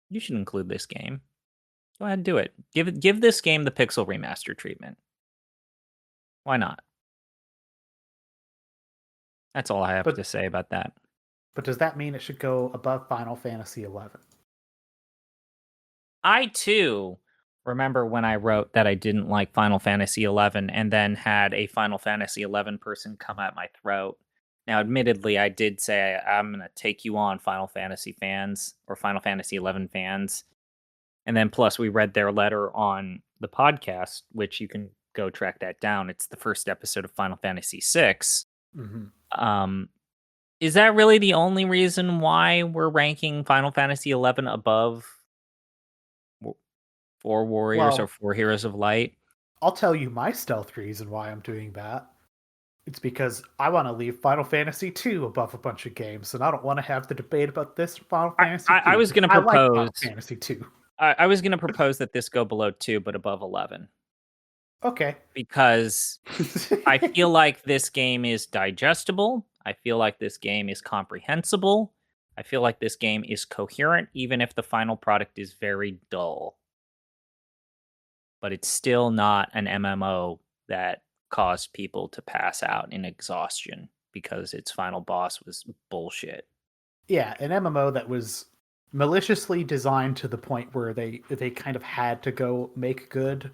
you should include this game. Go ahead and do it. Give this game the pixel remaster treatment. Why not? That's all I have to say about that. But does that mean it should go above Final Fantasy 11? I too remember when I wrote that I didn't like Final Fantasy 11 and then had a Final Fantasy 11 person come at my throat. Now, admittedly, I did say I'm going to take you on, Final Fantasy fans, or Final Fantasy 11 fans. And then plus we read their letter on the podcast, which you can go track that down. It's the first episode of Final Fantasy 6. Mm-hmm. Is that really the only reason why we're ranking Final Fantasy 11 above Four Warriors or Four Heroes of Light? I'll tell you my stealth reason why I'm doing that. It's because I want to leave Final Fantasy 2 above a bunch of games, and I don't want to have the debate about this Final Fantasy 2. I was going to propose... I like Final Fantasy 2. I was going to propose that this go below 2, but above 11. Okay. Because I feel like this game is digestible. I feel like this game is comprehensible. I feel like this game is coherent, even if the final product is very dull. But it's still not an MMO that caused people to pass out in exhaustion because its final boss was bullshit. Yeah, an MMO that was maliciously designed to the point where they kind of had to go make good.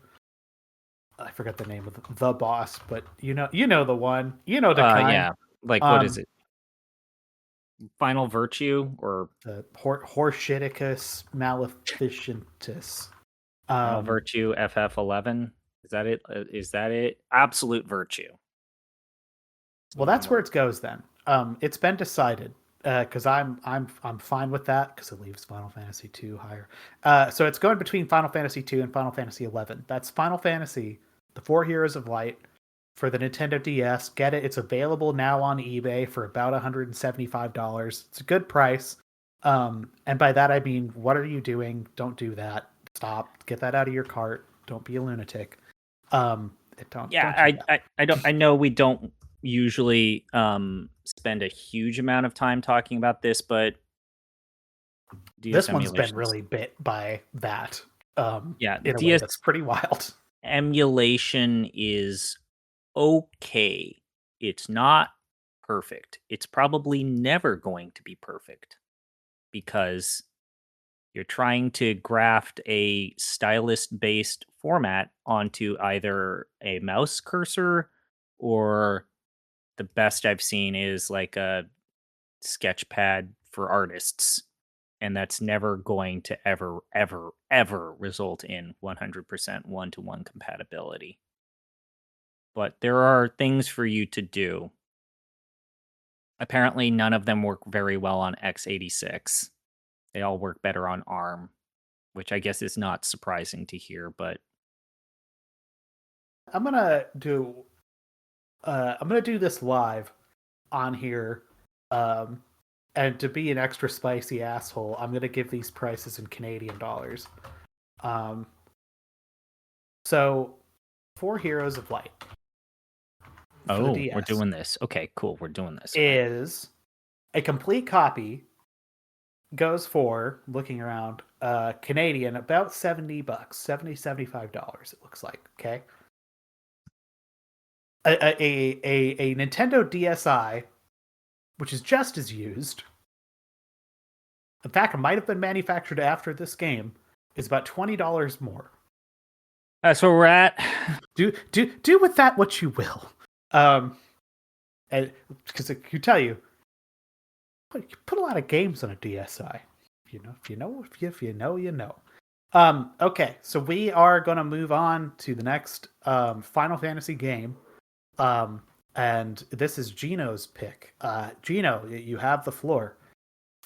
I forgot the name of the boss, but you know the one. You know the kind. Yeah, like what is it? Final Virtue or the Horshiticus Maleficentus. Final Virtue FF11. Is that it? Is that it? Absolute Virtue. Well, that's where it goes then. It's been decided because I'm fine with that because it leaves Final Fantasy 2 higher. So it's going between Final Fantasy 2 and Final Fantasy 11. That's Final Fantasy, the Four Heroes of Light for the Nintendo DS. Get it. It's available now on eBay for about $175. It's a good price. And by that I mean, what are you doing? Don't do that. Stop. Get that out of your cart. Don't be a lunatic. Don't Yeah, don't you know? I don't. I know we don't usually spend a huge amount of time talking about this, but This DS one's been emulations. really bit by that. Yeah, In a way DS that's pretty wild. emulation is okay. It's not perfect. It's probably never going to be perfect because you're trying to graft a stylus-based format onto either a mouse cursor or the best I've seen is like a sketchpad for artists. And that's never going to ever result in 100% one-to-one compatibility. But there are things for you to do. Apparently, none of them work very well on x86. They all work better on ARM, which I guess is not surprising to hear, but I'm gonna do this live on here. And to be an extra spicy asshole, I'm gonna give these prices in Canadian dollars. Um, so for Heroes of Light for the DS we're doing this. Okay, cool. We're doing this. is a complete copy goes for, looking around, Canadian, about $70, $75, it looks like. Okay. A Nintendo DSi, which is just as used. In fact, it might have been manufactured after this game, is about $20 more. That's where we're at. Do with that what you will. And because I can tell you, you put a lot of games on a DSi. If you know, you know. Okay, so we are going to move on to the next Final Fantasy game. And this is Gino's pick. Gino, you have the floor.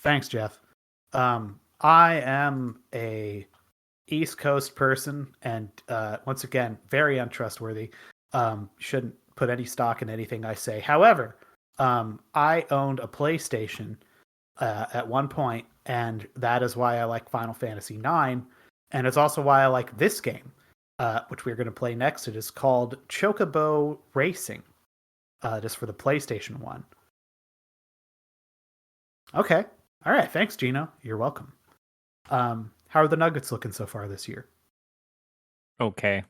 Thanks, Jeff. I am a East Coast person, and once again, very untrustworthy. Shouldn't put any stock in anything I say. However, I owned a PlayStation at one point, and that is why I like Final Fantasy IX, and it's also why I like this game, which we're going to play next. It is called Chocobo Racing, just for the PlayStation 1. Okay. All right. Thanks, Gino. You're welcome. How are the Nuggets looking so far this year? Okay.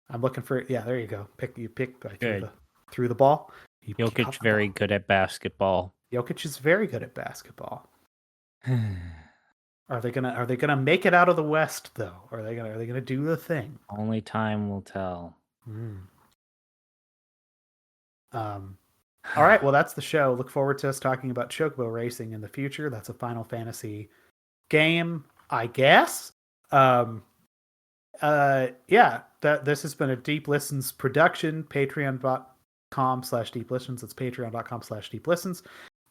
I'm looking for. Yeah, there you go. You pick. I Good. threw the ball. You Jokic caught the very ball. good at basketball. Jokic is very good at basketball. Are they gonna make it out of the West though? Are they gonna do the thing? Only time will tell. All right. Well, that's the show. Look forward to us talking about Chocobo Racing in the future. That's a Final Fantasy game, I guess. Yeah. This has been a Deep Listens production. Patreon.com/Deep Listens. It's patreon.com/Deep Listens.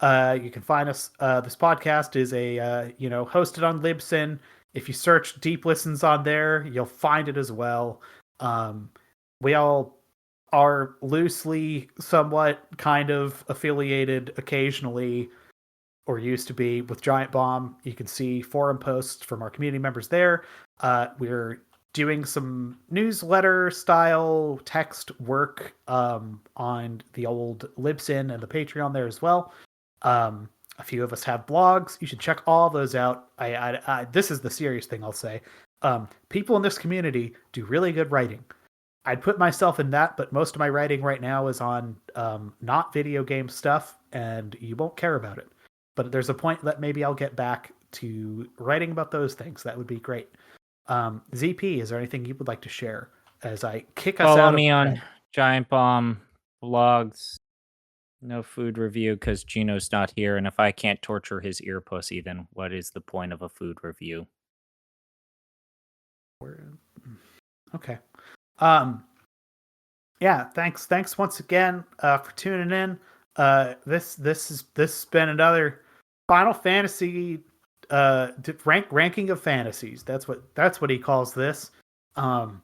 You can find us. This podcast is a hosted on Libsyn. If you search Deep Listens on there, you'll find it as well. We all are loosely, somewhat, kind of affiliated occasionally, or used to be, with Giant Bomb. You can see forum posts from our community members there. We're doing some newsletter style text work on the old Libsyn and the Patreon there as well. A few of us have blogs. You should check all those out. This is the serious thing I'll say. People in this community do really good writing. I'd put myself in that, but most of my writing right now is on not video game stuff, and you won't care about it. But there's a point that maybe I'll get back to writing about those things. That would be great. ZP, is there anything you would like to share as I kick us out? Follow me on Giant Bomb blogs. No food review because Gino's not here, and if I can't torture his ear pussy, then what is the point of a food review? Okay. Yeah, thanks once again for tuning in. This has been another Final Fantasy ranking of fantasies. That's what he calls this. I'm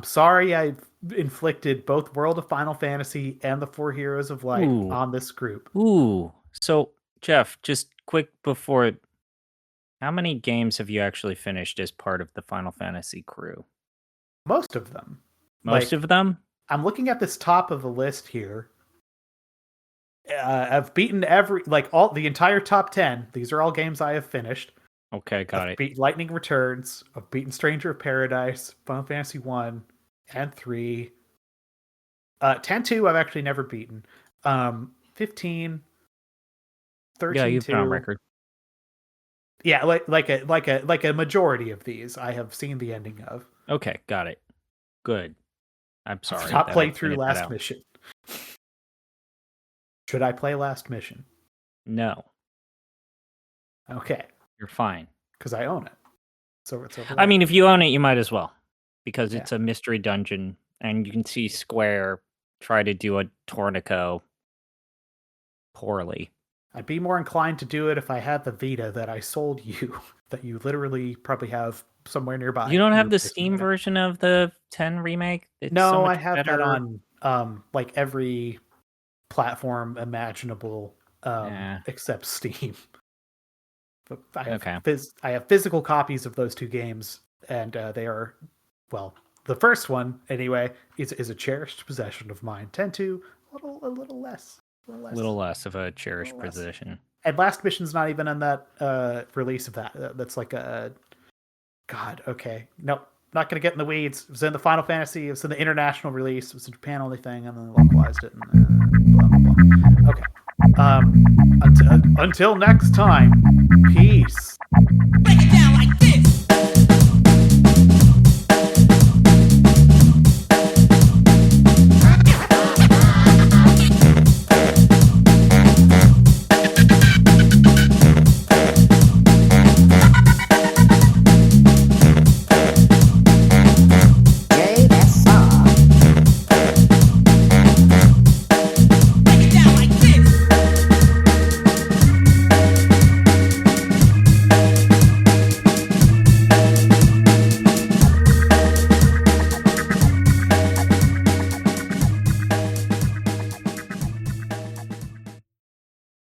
sorry I've inflicted both World of Final Fantasy and the Four Heroes of Light on this group. So Jeff, just quick before, how many games have you actually finished as part of the Final Fantasy crew? Most of them. Most of them? I'm looking at this top of the list here. I've beaten the entire top 10. These are all games I have finished. Okay, got it. Beat Lightning Returns. I've beaten Stranger of Paradise, Final Fantasy 1 and 3. 10-2 I've actually never beaten. 15, 13-2. Yeah, you've been on record. Yeah, like a majority of these I have seen the ending of. Okay, got it. Good. I'm sorry. Not that I played through pointed that last out. mission. Should I play last mission? No, Okay, you're fine. because I own it. So it's over I there. mean, if you own it, you might as well, because Yeah. it's a mystery dungeon, and you can see Square try to do a Tornico poorly. I'd be more inclined to do it if I had the Vita that I sold you, that you literally probably have somewhere nearby. You don't have the Your basement Steam right now. version of the 10 remake? It's No, so I much have that better. on like every platform imaginable Yeah. except Steam. But I have Okay. I have physical copies of those two games, and they are, well, the first one anyway is a cherished possession of mine. 10-2, a little less. A little less of a cherished Little less. position. And Last Mission's not even on that release of that. That's like a God. Okay, nope. Not gonna get in the weeds. It was in the Final Fantasy. It was in the international release. It was a Japan only thing, and then they localized it. And blah blah blah. Okay. Until next time. Peace. Break it down